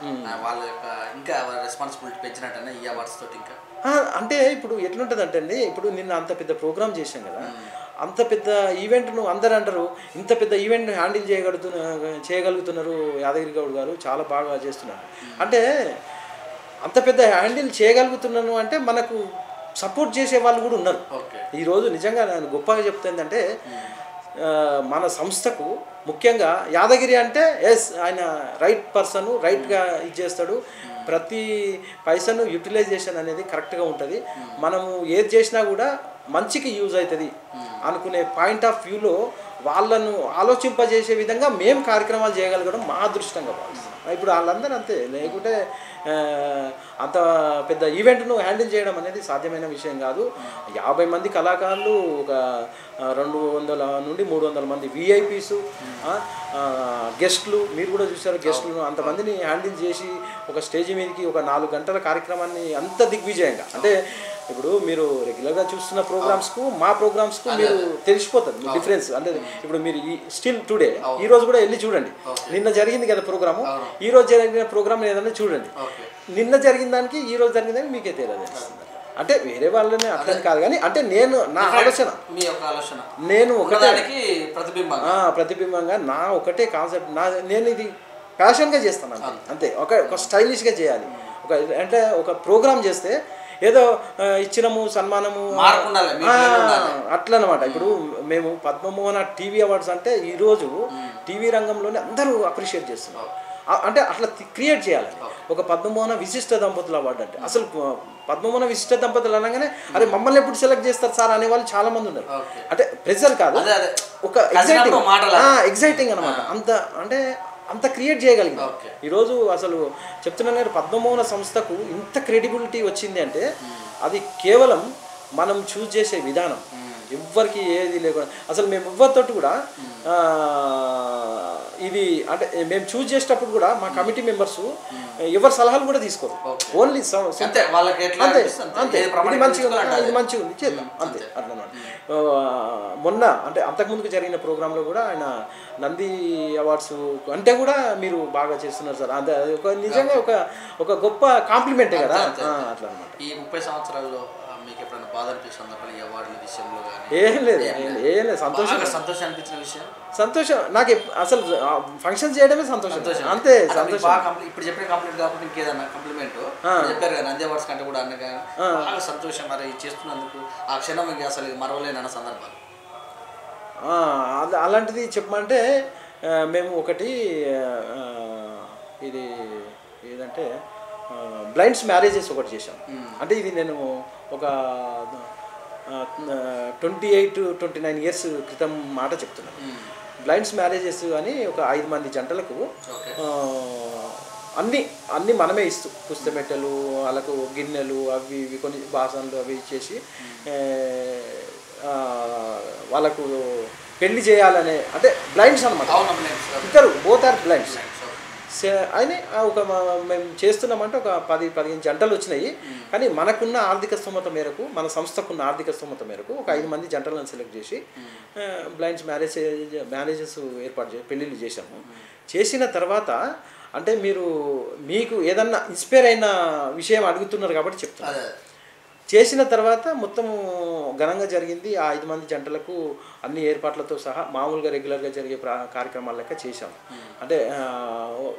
Speaker 1: నిన్న వాళ్ళ యొక్క ఇంకా రెస్పాన్సిబిలిటీ పెంచినట్టనే ఈ అవార్డ్స్ తోటి. ఇంకా
Speaker 2: అంటే ఇప్పుడు ఎట్లుంటుంది అంటే అండి, ఇప్పుడు నిన్న అంత పెద్ద ప్రోగ్రామ్ చేశాం కదా, అంత పెద్ద ఈవెంట్ను అందరూ అంటారు, ఇంత పెద్ద ఈవెంట్ను హ్యాండిల్ చేయగలుగుతున్నారు యాదగిరి గౌడ్ గారు, చాలా బాగా చేస్తున్నారు. అంటే అంత పెద్ద హ్యాండిల్ చేయగలుగుతున్నాను అంటే మనకు సపోర్ట్ చేసే వాళ్ళు కూడా ఉన్నారు. ఈరోజు నిజంగా నేను గొప్పగా చెప్తుందంటే మన సంస్థకు ముఖ్యంగా యాదగిరి అంటే ఆయన రైట్ పర్సన్, రైట్గా ఇది చేస్తాడు, ప్రతి పైసను యూటిలైజేషన్ అనేది కరెక్ట్గా ఉంటుంది, మనము ఏది చేసినా కూడా మంచికి యూజ్ అవుతుంది అనుకునే పాయింట్ ఆఫ్ వ్యూలో వాళ్ళను ఆలోచింపజేసే విధంగా మేము కార్యక్రమాలు చేయగలగడం మా అదృష్టంగా భావిస్తాం. ఇప్పుడు వాళ్ళందరూ అంతే, లేకుంటే అంత పెద్ద ఈవెంట్ను హ్యాండిల్ చేయడం అనేది సాధ్యమైన విషయం కాదు. 50 మంది కళాకారులు, ఒక 200 నుండి 300 మంది విఐపీసు, గెస్టులు, మీరు కూడా చూసారు గెస్టులను, అంతమందిని హ్యాండిల్ చేసి ఒక స్టేజ్ మీదకి ఒక 4 గంటల కార్యక్రమాన్ని అంత దిగ్విజయంగా, అంటే ఇప్పుడు మీరు రెగ్యులర్గా చూస్తున్న ప్రోగ్రామ్స్కు మా ప్రోగ్రామ్స్కు మీరు తెలిసిపోతుంది డిఫరెన్స్. అంటే ఇప్పుడు మీరు స్టిల్ టుడే ఈ రోజు కూడా వెళ్ళి చూడండి, నిన్న జరిగింది కదా ప్రోగ్రాము, ఈ రోజు జరిగిన ప్రోగ్రామ్ ఏదైనా చూడండి, నిన్న జరిగిన దానికి ఈ రోజు జరిగిన దానికి మీకే తేడా తెలుస్తుంది. అంటే వేరే వాళ్ళని అట్లని కాదు కానీ అంటే నేను నా ఆలోచన,
Speaker 1: మీ యొక్క ఆలోచన,
Speaker 2: నేను ఒకటే
Speaker 1: ప్రతిబింబంగా
Speaker 2: నా ఒకటే కాన్సెప్ట్, నేను ఇది ప్యాషన్గా చేస్తాను అంతే. ఒక స్టైలిష్గా చేయాలి. అంటే ఒక ప్రోగ్రామ్ చేస్తే ఏదో ఇచ్చినము సన్మానము అట్లా అనమాట. ఇప్పుడు మేము పద్మమోహన టీవీ అవార్డ్స్ అంటే ఈరోజు టీవీ రంగంలోనే అందరూ అప్రిషియేట్ చేస్తున్నారు. అంటే అట్లా క్రియేట్ చేయాలి. ఒక పద్మమోహన విశిష్ట దంపతుల అవార్డు అంటే అసలు పద్మమోహన విశిష్ట దంపతులు అనగానే అరే మమ్మల్ని ఎప్పుడు సెలెక్ట్ చేస్తారు సార్ అనేవాళ్ళు చాలా మంది ఉన్నారు. అంటే ప్రెజర్ కాదు, ఒక ఎగ్జైటింగ్ అనమాట. అంత క్రియేట్ చేయగలిగింది. ఈరోజు అసలు చెప్తున్నాను కదా, పద్మమోహన సంస్థకు ఇంత క్రెడిబిలిటీ వచ్చింది అంటే అది కేవలం మనం చూస్ చేసే విధానం. ఎవ్వరికి ఏది లేకుండా అసలు మేము ఎవ్వరితోటి కూడా ఇది అంటే మేము చూస్ చేసేటప్పుడు కూడా మా కమిటీ మెంబర్స్ ఎవరి సలహాలు కూడా తీసుకోరు. ఓన్లీ అంతే ఇది మంచిగా ఉంది చేద్దాం అంతే అట్లా. మొన్న అంటే అంతకుముందుకు జరిగిన ప్రోగ్రాంలో కూడా ఆయన నంది అవార్డ్స్ అంటే కూడా మీరు బాగా చేస్తున్నారు సార్, అంతే ఒక నిజంగా ఒక గొప్ప కాంప్లిమెంటే కదా అట్లా అనమాట.
Speaker 1: ఈ 30 సంవత్సరాల్లో మీకు ఎప్పుడైనా బాధ అనిపిస్తుంది ఈ అవార్డుల విషయంలో?
Speaker 2: ఏం లేదు సంతోషం
Speaker 1: అనిపించిన విషయం
Speaker 2: సంతోషం నాకు అసలు ఫంక్షన్ చేయడమే సంతోషం అంతే. సంతోషం
Speaker 1: ఇప్పుడు చెప్పిన కంప్లీట్ కాకుండా ఇంకేదన్నా కంప్లిమెంట్ చెప్పారు కదా నంది అవార్డ్స్ కంటే కూడా అన్నగా బాగా సంతోషం మరి చేస్తున్నందుకు ఆ క్షణం అసలు మరవలేనన్న సందర్భాలు
Speaker 2: అలాంటిది చెప్పమంటే మేము ఒకటి ఇది ఏదంటే బ్లైండ్స్ మ్యారేజెస్ ఒకటి చేశాం. అంటే ఇది నేను ఒక 28-29 ఇయర్స్ క్రితం మాట చెప్తున్నాను. బ్లైండ్స్ మ్యారేజెస్ అని ఒక 5 మంది జంటలకు అన్నీ మనమే ఇస్తూ పుస్తమెట్టలు వాళ్ళకు గిన్నెలు అవి ఇవి కొన్ని బాసనలు అవి ఇచ్చేసి వాళ్ళకు పెళ్లి చేయాలనే అంటే బ్లైండ్స్ అనమాట. ఇద్దరు బోత్ ఆర్ బ్లైండ్స్ అని మేము చేస్తున్నామంటే ఒక 10-15 జంటలు వచ్చినాయి. కానీ మనకున్న ఆర్థిక స్తోమత మేరకు మన సంస్థకున్న ఆర్థిక స్తోమత మేరకు ఒక 5 మంది జంటలను సెలెక్ట్ చేసి బ్లైండ్స్ మ్యారేజెస్ ఏర్పాటు చేసి పెళ్ళిళ్ళు చేశాము. చేసిన తర్వాత అంటే మీకు ఏదన్నా ఇన్స్పైర్ అయిన విషయం అడుగుతున్నారు కాబట్టి చెప్తాను. చేసిన తర్వాత మొత్తము ఘనంగా జరిగింది. ఆ 5 మంది జంటలకు అన్ని ఏర్పాట్లతో సహా మామూలుగా రెగ్యులర్గా జరిగే కార్యక్రమాల లెక్క చేశాము. అంటే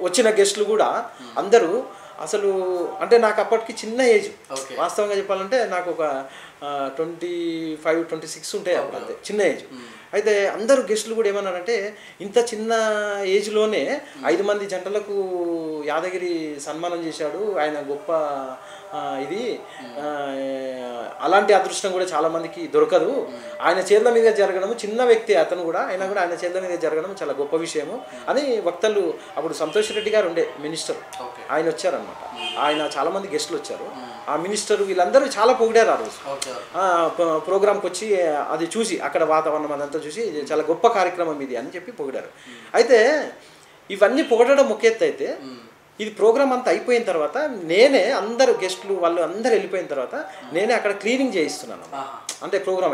Speaker 2: వచ్చిన గెస్టులు కూడా అందరూ అసలు అంటే నాకు అప్పటికి చిన్న ఏజ్, వాస్తవంగా చెప్పాలంటే నాకు ఒక 25-26 ఉంటాయి అప్పుడు, అంతే చిన్న ఏజ్. అయితే అందరూ గెస్టులు కూడా ఏమన్నారంటే ఇంత చిన్న ఏజ్లోనే 5 మంది జంటలకు యాదగిరి సన్మానం చేశాడు, ఆయన గొప్ప ఇది అలాంటి అదృష్టం కూడా చాలామందికి దొరకదు, ఆయన చేతుల మీద జరగడం, చిన్న వ్యక్తి అతను కూడా అయినా కూడా ఆయన చేతుల మీద జరగడం చాలా గొప్ప విషయము అని వక్తలు అప్పుడు సంతోష్ రెడ్డి గారు ఉండే మినిస్టర్, ఆయన వచ్చారనమాట. ఆయన చాలామంది గెస్టులు వచ్చారు. ఆ మినిస్టర్ వీళ్ళందరూ చాలా పొగిడారు ఆ రోజు ప్రోగ్రామ్కి వచ్చి. అది చూసి అక్కడ వాతావరణం అదంతా చూసి చాలా గొప్ప కార్యక్రమం ఇది అని చెప్పి పొగిడారు. అయితే ఇవన్నీ పొగడడం ఒక ఎత్తు అయితే ఇది ప్రోగ్రామ్ అంతా అయిపోయిన తర్వాత నేనే అందరు గెస్టులు వాళ్ళు అందరు వెళ్ళిపోయిన తర్వాత నేనే అక్కడ క్లీనింగ్ చేయిస్తున్నాను. అంటే ప్రోగ్రామ్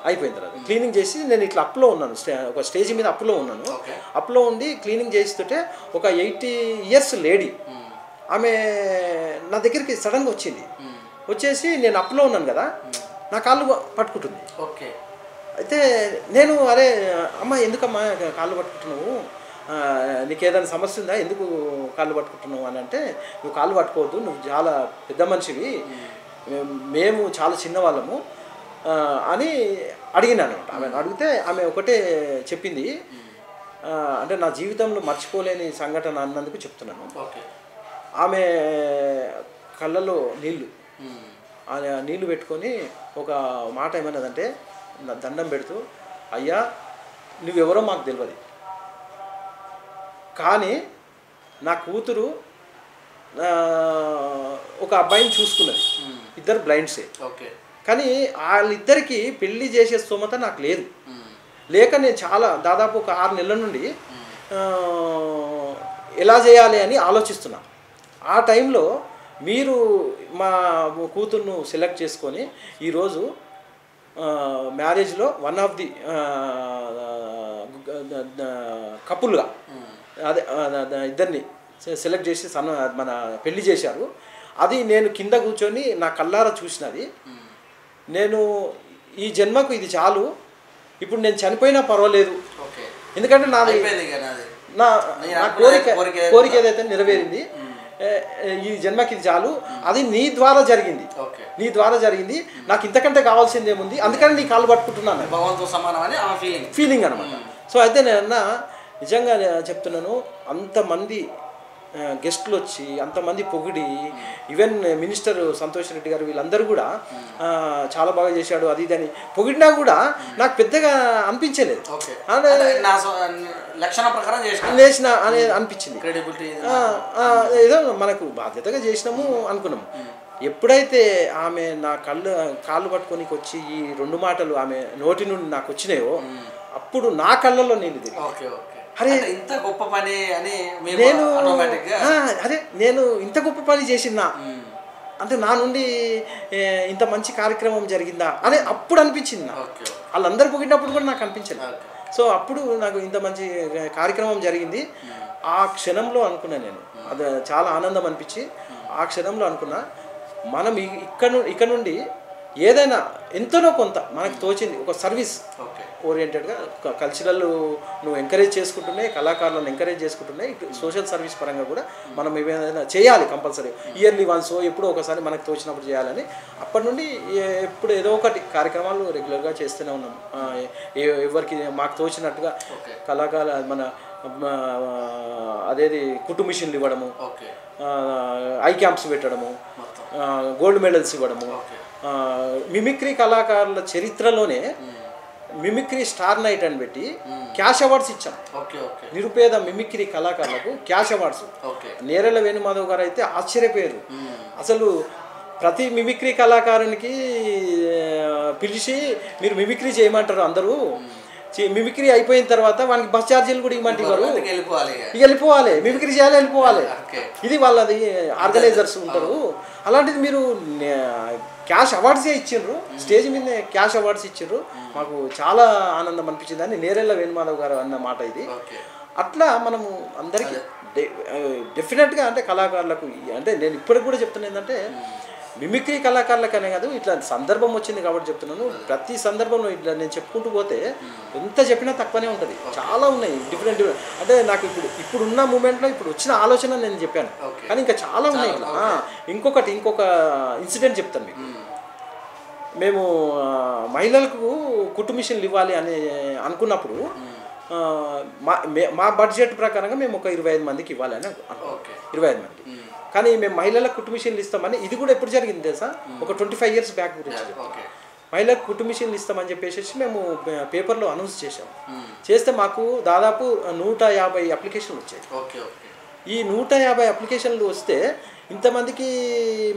Speaker 2: అయిపోయిన తర్వాత క్లీనింగ్ చేసి నేను ఇట్లా అప్లో ఉన్నాను, ఒక స్టేజ్ మీద అప్లో ఉన్నాను. అప్లో ఉండి క్లీనింగ్ చేస్తుంటే ఒక 80 ఇయర్స్ లేడీ ఆమె నా దగ్గరికి సడన్గా వచ్చింది. వచ్చేసి నేను అప్లో ఉన్నాను కదా, నా కాళ్ళు పట్టుకుంటుంది. అయితే నేను అరే అమ్మ ఎందుకమ్మా కాళ్ళు పట్టుకుంటున్నావు, నీకేదైనా సమస్య ఉందా, ఎందుకు కాళ్ళు పట్టుకుంటున్నావు అని అంటే, నువ్వు కాళ్ళు పట్టుకోవద్దు, నువ్వు చాలా పెద్ద మనిషివి, మేము చాలా చిన్నవాళ్ళము అని అడిగినాను అనమాట. ఆమె అడిగితే ఆమె ఒకటే చెప్పింది, అంటే నా జీవితంలో మర్చిపోలేని సంఘటన అన్నందుకు చెప్తున్నాను. ఆమె కళ్ళలో నీళ్లు పెట్టుకొని ఒక మాట ఏమన్నదంటే, దండం పెడుతూ, అయ్యా నువ్వెవరో మాకు తెలియదు, కానీ నా కూతురు ఒక అబ్బాయిని చూసుకున్నది, ఇద్దరు బ్లైండ్సే, కానీ వాళ్ళిద్దరికి పెళ్లి చేసే స్తోమత నాకు లేదు. లేక నేను చాలా దాదాపు ఒక 6 నెలల నుండి ఎలా చేయాలి అని ఆలోచిస్తున్నా. ఆ టైంలో మీరు మా కూతుర్ను సెలెక్ట్ చేసుకొని ఈరోజు మ్యారేజ్లో వన్ ఆఫ్ ది కపుల్గా అదే ఇద్దరిని సెలెక్ట్ చేసి మన పెళ్లి చేశారు. అది నేను కింద కూర్చొని నా కళ్ళారా చూసినది. నేను ఈ జన్మకు ఇది చాలు, ఇప్పుడు నేను చనిపోయినా పర్వాలేదు, ఎందుకంటే నాది నా కోరిక ఏదైతే నెరవేరింది, ఈ జన్మకి ఇది చాలు, అది నీ ద్వారా జరిగింది, నీ ద్వారా జరిగింది, నాకు ఇంతకంటే కావాల్సింది ఏముంది, అందుకని నీ కాళ్ళు పట్టుకుంటున్నాను,
Speaker 1: భగవంతుతో సమానమని
Speaker 2: ఫీలింగ్ అనమాట. సో అయితే నేను నిజంగా చెప్తున్నాను, అంతమంది గెస్ట్లు వచ్చి అంతమంది పొగిడి, ఈవెన్ మినిస్టర్ సంతోష్ రెడ్డి గారు వీళ్ళందరూ కూడా చాలా బాగా చేశాడు అది ఇది అని పొగిడినా కూడా నాకు పెద్దగా అనిపించలేదు, చేసిన అనేది అనిపించింది. ఏదో మనకు బాధ్యతగా చేసినాము అనుకున్నాము. ఎప్పుడైతే ఆమె నా కాళ్ళు పట్టుకొని వచ్చి ఈ 2 మాటలు ఆమె నోటి నుండి నాకు వచ్చినాయో అప్పుడు నా కళ్ళల్లో నేను ఇది అరే
Speaker 1: ఇంత గొప్ప పని అని
Speaker 2: నేను ఇంత గొప్ప పని చేసినా అంటే నా నుండి ఇంత మంచి కార్యక్రమం జరిగిందా అని అప్పుడు అనిపించింది. వాళ్ళందరూ పొగిడినప్పుడు కూడా నాకు అనిపించింది. సో అప్పుడు నాకు ఇంత మంచి కార్యక్రమం జరిగింది. ఆ క్షణంలో అనుకున్నా నేను, అది చాలా ఆనందం అనిపించి ఆ క్షణంలో అనుకున్నా, మనం ఇక్కడ నుండి ఏదైనా ఎంతనో కొంత మనకు తోచింది ఒక సర్వీస్ ఓరియంటెడ్గా కల్చరల్ నువ్వు ఎంకరేజ్ చేసుకుంటున్నాయి, కళాకారులను ఎంకరేజ్ చేసుకుంటున్నాయి, సోషల్ సర్వీస్ పరంగా కూడా మనం ఏదైనా చేయాలి కంపల్సరీ, ఇయర్లీ వన్స్ ఎప్పుడో ఒకసారి మనకు తోచినప్పుడు చేయాలని అప్పటి నుండి ఎప్పుడు ఏదో ఒకటి కార్యక్రమాలు రెగ్యులర్గా చేస్తూనే ఉన్నాం. ఎవరికి మాకు తోచినట్టుగా కళాకారులు మన అదేది కుట్టు మిషన్లు ఇవ్వడము, ఐ క్యాంప్స్ పెట్టడము, గోల్డ్ మెడల్స్ ఇవ్వడము, మిమిక్రీ కళాకారుల చరిత్రలోనే మిమిక్రీ స్టార్ నైట్ అని పెట్టి క్యాష్ అవార్డ్స్ ఇచ్చాం. నిరుపేద మిమిక్రీ కళాకారులకు క్యాష్ అవార్డ్స్. నేరెళ్ళ వేణుమాధవ్ గారు అయితే ఆశ్చర్యపోయారు, అసలు ప్రతి మిమిక్రీ కళాకారునికి పిలిచి మీరు మిమిక్రీ చేయమంటారు, అందరూ మిమిక్రీ అయిపోయిన తర్వాత వానికి బస్ ఛార్జీలు కూడా ఇవ్వమంటారు, వెళ్ళిపోవాలి మిమిక్రీ చేయాలి వెళ్ళిపోవాలి, ఇది వాళ్ళది ఆర్గనైజర్స్ ఉంటారు. అలాంటిది మీరు క్యాష్ అవార్డ్సే ఇచ్చిండ్రు, స్టేజ్ మీద క్యాష్ అవార్డ్స్ ఇచ్చిండ్రు, మాకు చాలా ఆనందం అనిపించింది అని నేరెళ్ళ వేణుమాధవ్ గారు అన్న మాట ఇది. అట్లా మనము అందరికీ డెఫినెట్గా అంటే కళాకారులకు అంటే నేను ఇప్పటికి కూడా చెప్తున్నా ఏంటంటే మిమిక్రీ కళాకారులకనే కాదు, ఇట్లా సందర్భం వచ్చింది కాబట్టి చెప్తున్నాను. ప్రతి సందర్భంలో ఇట్లా నేను చెప్పుకుంటూ పోతే ఎంత చెప్పినా తక్కువనే ఉంటుంది, చాలా ఉన్నాయి డిఫరెంట్. అంటే నాకు ఇప్పుడున్న మూమెంట్లో ఇప్పుడు వచ్చిన ఆలోచన నేను చెప్పాను, కానీ ఇంకా చాలా ఉన్నాయి ఇట్లా. ఇంకొక ఇన్సిడెంట్ చెప్తాను మీకు. మేము మహిళలకు కుట్టు మిషన్లు ఇవ్వాలి అని అనుకున్నప్పుడు మా బడ్జెట్ ప్రకారంగా మేము ఒక 25 మందికి ఇవ్వాలి అని అనుకున్నాం, 25 మంది. కానీ మేము మహిళలకు కుట్టు మిషన్లు ఇస్తామని, ఇది కూడా ఎప్పుడు జరిగింది తెలుసా, ఒక 25 years బ్యాక్ గురించి. మహిళలకు కుట్టు మిషన్లు ఇస్తామని చెప్పేసి మేము పేపర్లో అనౌన్స్ చేసాము. చేస్తే మాకు దాదాపు 150 అప్లికేషన్లు వచ్చాయి. ఈ 150 అప్లికేషన్లు వస్తే ఇంతమందికి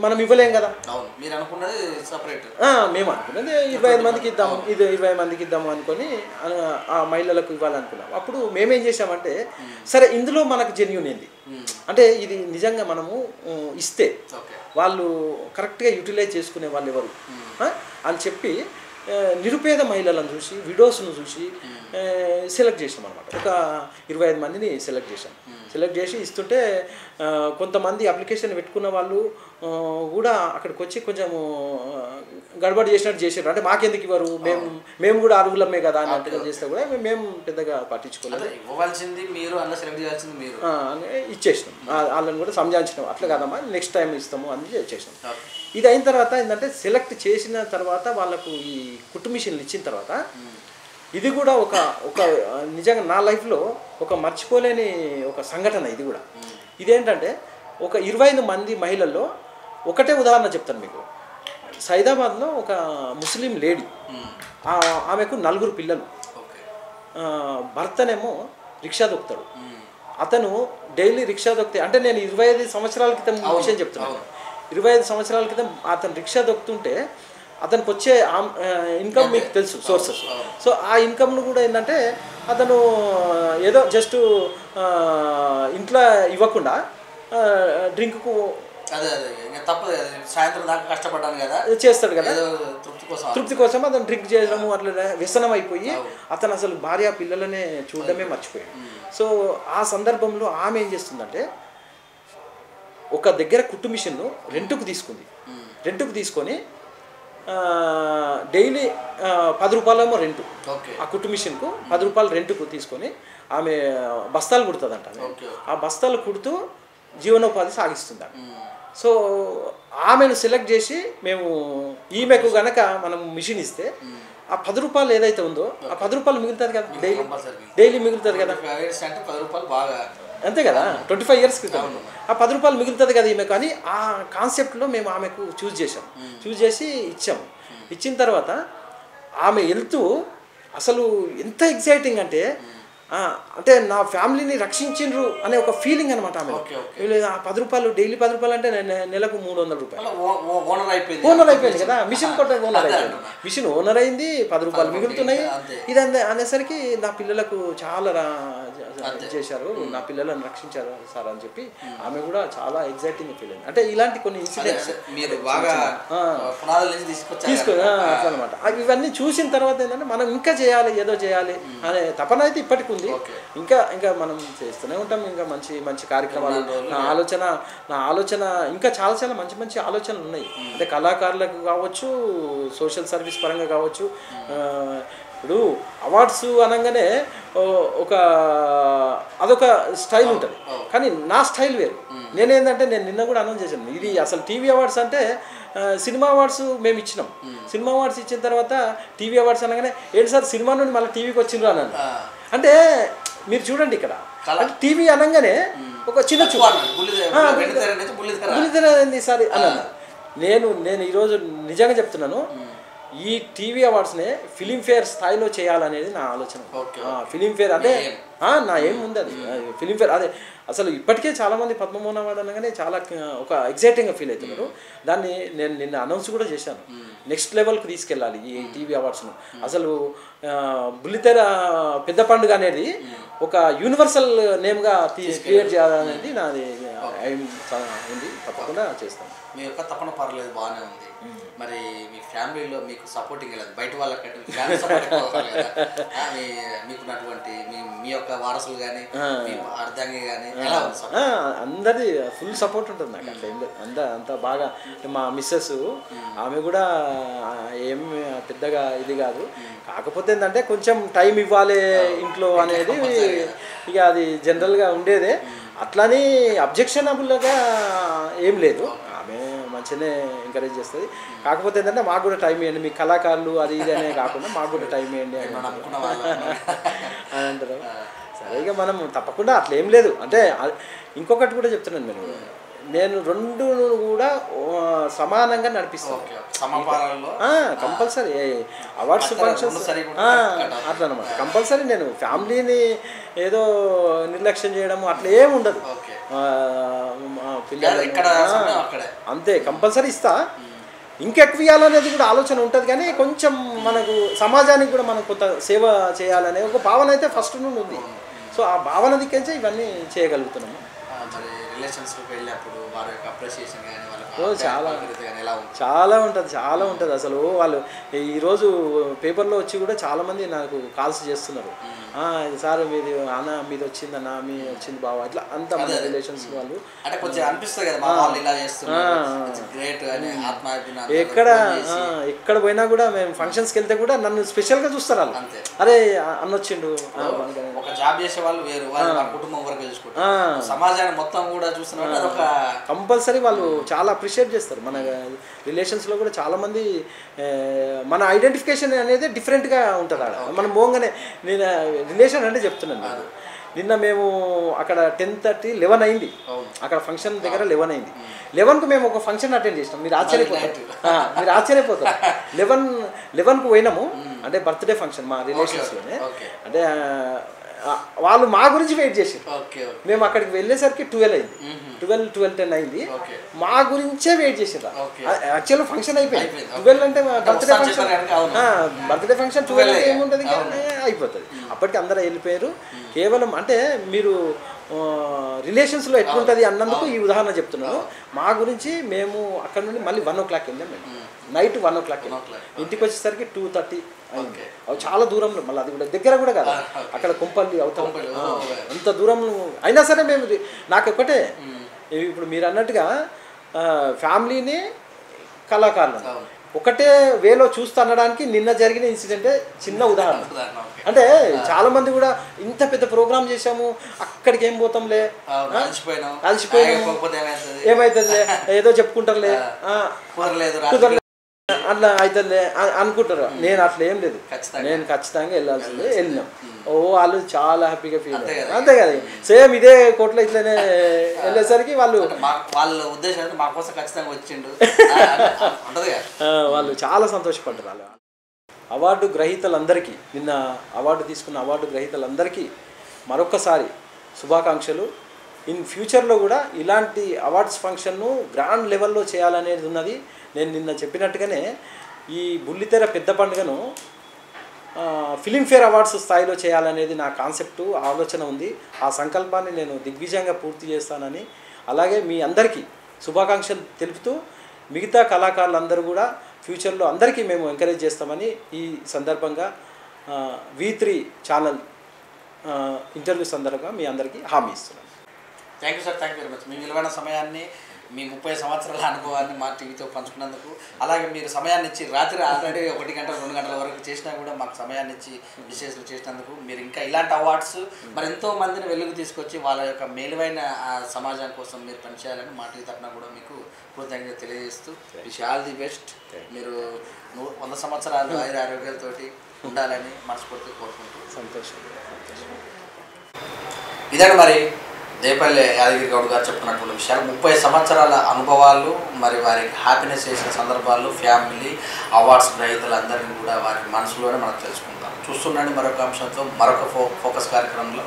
Speaker 2: మనం ఇవ్వలేం కదా,
Speaker 1: మీరు అనుకున్నది సపరేట్,
Speaker 2: మేము అనుకున్నది 25 మందికి ఇద్దాము, ఇది 20 మందికి ఇద్దాము అనుకొని ఆ మహిళలకు ఇవ్వాలనుకున్నాం. అప్పుడు మేమేం చేసామంటే సరే ఇందులో మనకు జెన్యూన్ ఏంది అంటే ఇది నిజంగా మనము ఇస్తే వాళ్ళు కరెక్ట్గా యూటిలైజ్ చేసుకునే వాళ్ళు ఎవరు అని చెప్పి నిరుపేద మహిళలను చూసి విడోస్ను చూసి సెలెక్ట్ చేసాం అనమాట. ఒక 25 మందిని సెలెక్ట్ చేశాం. సెలెక్ట్ చేసి ఇస్తుంటే కొంతమంది అప్లికేషన్ పెట్టుకున్న వాళ్ళు కూడా అక్కడికి వచ్చి కొంచెం గడబడి చేసినట్టు చేసారు. అంటే మాకెందుకు ఇవ్వరు, మేము కూడా అర్హులమే కదా అన్నట్టుగా చేస్తే కూడా మేము పెద్దగా పట్టించుకోలేదు.
Speaker 1: ఇవ్వాల్సింది మీరు, అలా సెలెక్ట్ చేయాల్సింది మీరు
Speaker 2: ఇచ్చేసినాం. వాళ్ళని కూడా సంజాయించినాం, అట్లా కదమ్మా నెక్స్ట్ టైం ఇస్తాము అని చేసినాం. ఇది అయిన తర్వాత ఏంటంటే సెలెక్ట్ చేసిన తర్వాత వాళ్ళకు ఈ కుట్టు మిషన్లు ఇచ్చిన తర్వాత ఇది కూడా ఒక నిజంగా నా లైఫ్లో ఒక మర్చిపోలేని ఒక సంఘటన. ఇది కూడా ఇదేంటంటే ఒక 25 మంది మహిళల్లో ఒకటే ఉదాహరణ చెప్తాను మీకు. సైదాబాద్లో ఒక ముస్లిం లేడీ, ఆమెకు 4 పిల్లలు, భర్తనేమో రిక్షా దొక్కుతాడు. అతను డైలీ రిక్షా దొక్కితే, అంటే నేను 25 సంవత్సరాల క్రితం విషయం చెప్తున్నాను. 25 సంవత్సరాల క్రితం అతను రిక్షా దొక్కుతుంటే అతనికి వచ్చే ఇన్కమ్ మీకు తెలుసు సోర్సెస్. సో ఆ ఇన్కమ్ను కూడా ఏంటంటే అతను ఏదో జస్ట్ ఇంట్లో ఇవ్వకుండా డ్రింక్కు
Speaker 1: సాయంత్రం దాకా కష్టపడ్డాను కదా
Speaker 2: చేస్తాడు కదా, తృప్తి కోసం అతను డ్రింక్ చేయడము అట్లా వ్యసనం అయిపోయి అతను అసలు భార్య పిల్లలనే చూడడమే మర్చిపోయాడు. సో ఆ సందర్భంలో ఆమె ఏం చేస్తుందంటే ఒక దగ్గర కుట్టు మిషన్ రెంట్కు తీసుకుంది. రెంట్కు తీసుకొని డైలీ 10 రూపాయలేమో రెంటు. ఆ కుట్టు మిషన్కు 10 రూపాయలు రెంట్కు తీసుకొని ఆమె బస్తాలు కుడుతుందంట. ఆ బస్తాలు కుడుతూ జీవనోపాధి సాగిస్తుంది. సో ఆమెను సెలెక్ట్ చేసి మేము ఈమెకు గనక మనం మిషన్ ఇస్తే ఆ 10 రూపాయలు ఏదైతే ఉందో ఆ 10 రూపాయలు మిగులుతుంది కదా, డైలీ మిగులుతుంది కదా, అంతే కదా. 25 ఇయర్స్ క్రితం ఆ 10 రూపాయలు మిగులుతుంది కదా ఈమెకు అని ఆ కాన్సెప్ట్లో మేము ఆమెకు చూస్ చేసి ఇచ్చాము. ఇచ్చిన తర్వాత ఆమె వెళ్తూ అసలు ఎంత ఎగ్జైటింగ్ అంటే నా ఫ్యామిలీని రక్షించిండ్రు అనే ఒక ఫీలింగ్ అనమాట ఆమె. ఆ 10 రూపాయలు డైలీ 10 రూపాయలు అంటే నెలకు 300 రూపాయలు ఓనర్ అయిపోయింది కదా. మిషన్ కొట్ట ఓనర్ అయిపోయింది, మిషన్ ఓనర్ అయింది, 10 రూపాయలు మిగులుతున్నాయి. ఇది అనేసరికి నా పిల్లలకు చాలా చేశారు, నా పిల్లలను రక్షించారు సార్ అని చెప్పి ఆమె కూడా చాలా ఎగ్జైటింగ్ ఫీల్ అయింది. అంటే ఇలాంటి కొన్ని ఇన్సిడెంట్స్ అట్లా అనమాట. ఇవన్నీ చూసిన తర్వాత ఏంటంటే మనం ఇంకా చేయాలి, ఏదో చేయాలి అనే తపన అయితే ఇప్పటికి ఉంది. ఇంకా ఇంకా మనం చేస్తూనే ఉంటాం. ఇంకా మంచి మంచి కార్యక్రమాలు, నా ఆలోచన ఇంకా చాలా చాలా మంచి మంచి ఆలోచనలు ఉన్నాయి. అంటే కళాకారులకు కావచ్చు, సోషల్ సర్వీస్ పరంగా కావచ్చు. ఇప్పుడు అవార్డ్స్ అనగానే అదొక స్టైల్ ఉంటుంది, కానీ నా స్టైల్ వేరు. నేనేంటంటే నేను నిన్న కూడా అనౌన్స్ చేశాను, ఇది అసలు టీవీ అవార్డ్స్ అంటే సినిమా అవార్డ్స్ మేము ఇచ్చినాం. సినిమా అవార్డ్స్ ఇచ్చిన తర్వాత టీవీ అవార్డ్స్ అనగానే ఏంటి సార్ సినిమా నుండి మళ్ళీ టీవీకి వచ్చిండ్రు అన్నాను. అంటే మీరు చూడండి ఇక్కడ టీవీ అనగానే ఒక చిన్న బుల్లితెర సార్ అన్నాను. నేను ఈరోజు నిజంగా చెప్తున్నాను, ఈ టీవీ అవార్డ్స్నే ఫిలింఫేర్ స్థాయిలో చేయాలనేది నా ఆలోచన. ఫిలింఫేర్ అంటే నా ఏం ఉంది అది ఫిలింఫేర్. అదే అసలు ఇప్పటికే చాలామంది పద్మమోహన్ అవార్డు అనగానే చాలా ఒక ఎగ్జైటింగ్గా ఫీల్ అవుతున్నారు. దాన్ని నేను నిన్న అనౌన్స్ కూడా చేశాను, నెక్స్ట్ లెవెల్కి తీసుకెళ్ళాలి ఈ టీవీ అవార్డ్స్ను. అసలు బుల్లితెర పెద్ద పండుగ అనేది ఒక యూనివర్సల్ నేమ్గా క్రియేట్ చేయాలనేది నాది ఉంది. తప్పకుండా చేస్తాను.
Speaker 1: మీ యొక్క తపన పర్లేదు, బాగానే ఉంది. మరి మీ ఫ్యామిలీలో మీకు సపోర్టింగ్ లేదు, బయట వాళ్ళకంటే ఫ్యామిలీ సపోర్టింగ్ మీకున్నటువంటి మీ యొక్క వారసులు కానీ అర్ధాంగి కానీ ఎలా ఉంది?
Speaker 2: అందరిది ఫుల్ సపోర్ట్ ఉంటుంది నాకు. అంటే అంత బాగా మా మిస్సెస్ ఆమె కూడా ఏం పెద్దగా ఇది కాదు, కాకపోతే ఏంటంటే కొంచెం టైం ఇవ్వాలి ఇంట్లో అనేది ఇక అది జనరల్గా ఉండేదే. అట్లానే అబ్జెక్షనబుల్గా ఏం లేదు, ఆమె మంచిగానే ఎంకరేజ్ చేస్తుంది. కాకపోతే ఏంటంటే మాకు కూడా టైం ఇవ్వండి, మీ కళాకారులు అది ఇది అనే కాకుండా మాకు కూడా టైం ఇవ్వండి అని అంటారు. సరే ఇక మనం తప్పకుండా అట్లా ఏం లేదు. అంటే ఇంకొకటి కూడా చెప్తున్నాను, నేను రెండు కూడా సమానంగా నడిపిస్తాను. కంపల్సరీ అవార్డ్స్ ఫంక్షన్స్ అట్లా అనమాట. కంపల్సరీ నేను ఫ్యామిలీని ఏదో నిర్లక్ష్యం చేయడం అట్లా ఏమి ఉండదు. పిల్లలు అంతే కంపల్సరీ ఇస్తా. ఇంకెక్కువ ఇవ్వాలనేది కూడా ఆలోచన ఉంటుంది, కానీ కొంచెం మనకు సమాజానికి కూడా మనం కొంత సేవ చేయాలనే ఒక భావన అయితే ఫస్ట్ నుండి ఉంది. సో ఆ భావన దిక్కించే ఇవన్నీ చేయగలుగుతున్నాము.
Speaker 1: రిలేషన్స్కి వెళ్ళినప్పుడు వారి యొక్క అప్రిషియేషన్ కానీ
Speaker 2: చాలా ఉంటుంది. అసలు వాళ్ళు ఈరోజు పేపర్లో వచ్చి కూడా చాలామంది నాకు కాల్స్ చేస్తున్నారు, సార్ మీది అన్న మీది వచ్చిందన్న, మీ వచ్చింది బావ, ఇట్లా అంత మన రిలేషన్స్ వాళ్ళు. ఎక్కడ పోయినా కూడా మేము ఫంక్షన్స్కి వెళ్తే కూడా నన్ను స్పెషల్గా చూస్తారు వాళ్ళు. అరే అన్న వచ్చిండు.
Speaker 1: ఒక జాబ్ చేసే వాళ్ళు వేరు, కుటుంబం వరకు చూసుకుంటారు, సమాజాన్ని మొత్తం కూడా చూస్తున్నారు.
Speaker 2: కంపల్సరీ వాళ్ళు చాలా అప్రిషియేట్ చేస్తారు. మన రిలేషన్స్లో కూడా చాలామంది మన ఐడెంటిఫికేషన్ అనేది డిఫరెంట్గా ఉంటుంది. ఆడ మనం పోగానే నేను రిలేషన్ అంటే చెప్తున్నాను. నిన్న మేము అక్కడ 10:30 11 అయింది, అక్కడ ఫంక్షన్ దగ్గర 11 అయింది. 11కు మేము ఒక ఫంక్షన్ అటెండ్ చేసినాం. మీరు ఆశ్చర్యపోతారు. 11కు పోయినాము, అంటే బర్త్డే ఫంక్షన్ మా రిలేషన్స్లోనే. అంటే వాళ్ళు మా గురించి వెయిట్ చేసారు. మేము అక్కడికి వెళ్ళేసరికి 12 అయింది, 12:10 అయింది. మా గురించే వెయిట్ చేసారు. యాక్చువల్ ఫంక్షన్ అయిపోయింది 12 అంటే బర్త్డే ఫంక్షన్ 12 ఏముంటుంది అయిపోతుంది. అప్పటికి అందరూ వెళ్ళిపోయారు. కేవలం అంటే మీరు రిలేషన్స్లో ఎట్లుంటుంది అన్నందుకు ఈ ఉదాహరణ చెప్తున్నాను. మా గురించి మేము అక్కడ నుండి మళ్ళీ 1 o'clock వెళ్ళాం. మేము నైట్ 1 o'clock ఇంటికి వచ్చేసరికి 2:30 అయింది. అవి చాలా దూరంలో, మళ్ళీ అది కూడా దగ్గర కూడా కాదు, అక్కడ కుంపల్లి అవుతాం. అంత దూరం అయినా సరే మేము నాకు ఒకటే ఇప్పుడు మీరు అన్నట్టుగా ఫ్యామిలీని కళాకారులు
Speaker 1: అవును.
Speaker 2: ఒకటే వేలో చూస్తూ అనడానికి నిన్న జరిగిన ఇన్సిడెంటే చిన్న ఉదాహరణ.
Speaker 1: ఉదాహరణ, ఓకే.
Speaker 2: అంటే చాలా మంది కూడా ఇంత పెద్ద ప్రోగ్రామ్ చేసాము అక్కడికి ఏం పోతాంలే,
Speaker 1: అవును, అలసిపోయినాము,
Speaker 2: అలసిపోయినాము,
Speaker 1: పోకపోతే ఏమవుతుంది,
Speaker 2: ఏమవుతుందిలే, ఏదో చెప్పుకుంటారులే,
Speaker 1: కుదరలేదు,
Speaker 2: కుదరలేదు, అట్లా అవుతుందిలే అనుకుంటారు. నేను అట్లా ఏం లేదు,
Speaker 1: ఖచ్చితంగా.
Speaker 2: నేను ఖచ్చితంగా వెళ్ళాల్సిందే, వెళ్ళినాం. ఓ వాళ్ళు చాలా హ్యాపీగా ఫీల్
Speaker 1: అంతే
Speaker 2: అయ్యారు.
Speaker 1: కదా.
Speaker 2: అంతే కదా, సేమ్ ఇదే కోట్లో ఇట్లనే వెళ్ళేసరికి వాళ్ళు
Speaker 1: వాళ్ళ ఉద్దేశం అయితే మా కోసం ఖచ్చితంగా వచ్చిండు ఉంటది కదా.
Speaker 2: వాళ్ళు చాలా సంతోషపడ్డారు. వాళ్ళు అవార్డు గ్రహీతలందరికీ, నిన్న అవార్డు తీసుకున్న అవార్డు గ్రహీతలందరికీ మరొక్కసారి శుభాకాంక్షలు. ఇన్ ఫ్యూచర్లో కూడా ఇలాంటి అవార్డ్స్ ఫంక్షన్ను గ్రాండ్ లెవెల్లో చేయాలనేది ఉన్నది. నేను నిన్న చెప్పినట్టుగానే ఈ బుల్లితెర పెద్ద పండుగను ఫిలింఫేర్ అవార్డ్స్ స్థాయిలో చేయాలనేది నా కాన్సెప్టు, ఆలోచన ఉంది. ఆ సంకల్పాన్ని నేను దిగ్విజయంగా పూర్తి చేస్తానని, అలాగే మీ అందరికీ శుభాకాంక్షలు తెలుపుతూ మిగతా కళాకారులందరూ కూడా ఫ్యూచర్లో అందరికీ మేము ఎంకరేజ్ చేస్తామని ఈ సందర్భంగా V3 ఛానల్ ఇంటర్వ్యూ సందర్భంగా మీ అందరికీ హామీ ఇస్తున్నాను.
Speaker 1: Thank you sir, thank you very much. మీ విలువైన సమయాన్ని, మీ 30 సంవత్సరాల అనుభవాన్ని మా టీవీతో పంచుకున్నందుకు, అలాగే మీరు సమయాన్ని ఇచ్చి రాత్రి ఆల్రెడీ 1 గంట 2 గంటల వరకు చేసినా కూడా మాకు సమయాన్ని ఇచ్చి విశేషాలు చేసినందుకు, మీరు ఇంకా ఇలాంటి అవార్డ్స్ మరి ఎంతో మందిని వెలుగు తీసుకొచ్చి వాళ్ళ యొక్క మేలువైన సమాజం కోసం మీరు పనిచేయాలని మా టీవీ తరఫున కూడా మీకు కృతజ్ఞత తెలియజేస్తూ, విష్ ఆల్ ది బెస్ట్. మీరు 100 సంవత్సరాలు ఆయుర ఆరోగ్యాలతోటి ఉండాలని మనస్ఫూర్తిగా కోరుకుంటూ
Speaker 2: సంతోషం.
Speaker 1: ఇదే మరి దేపల్లి యాదగిరి గౌడ్ గారు చెప్పుకున్నటువంటి విషయాలు, 30 సంవత్సరాల అనుభవాలు, మరి వారికి హ్యాపీనెస్ చేసిన సందర్భాలు, ఫ్యామిలీ అవార్డ్స్ గ్రహీతలందరినీ కూడా వారి మనసులోనే మనం తెలుసుకుంటాం. చూస్తుండండి మరొక అంశంతో మరొక ఫోకస్ కార్యక్రమంలో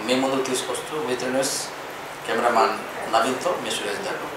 Speaker 1: మీ ముందుకు తీసుకొస్తూ V3 న్యూస్ కెమెరామాన్ నవీన్తో మీ సురేష్ గారు.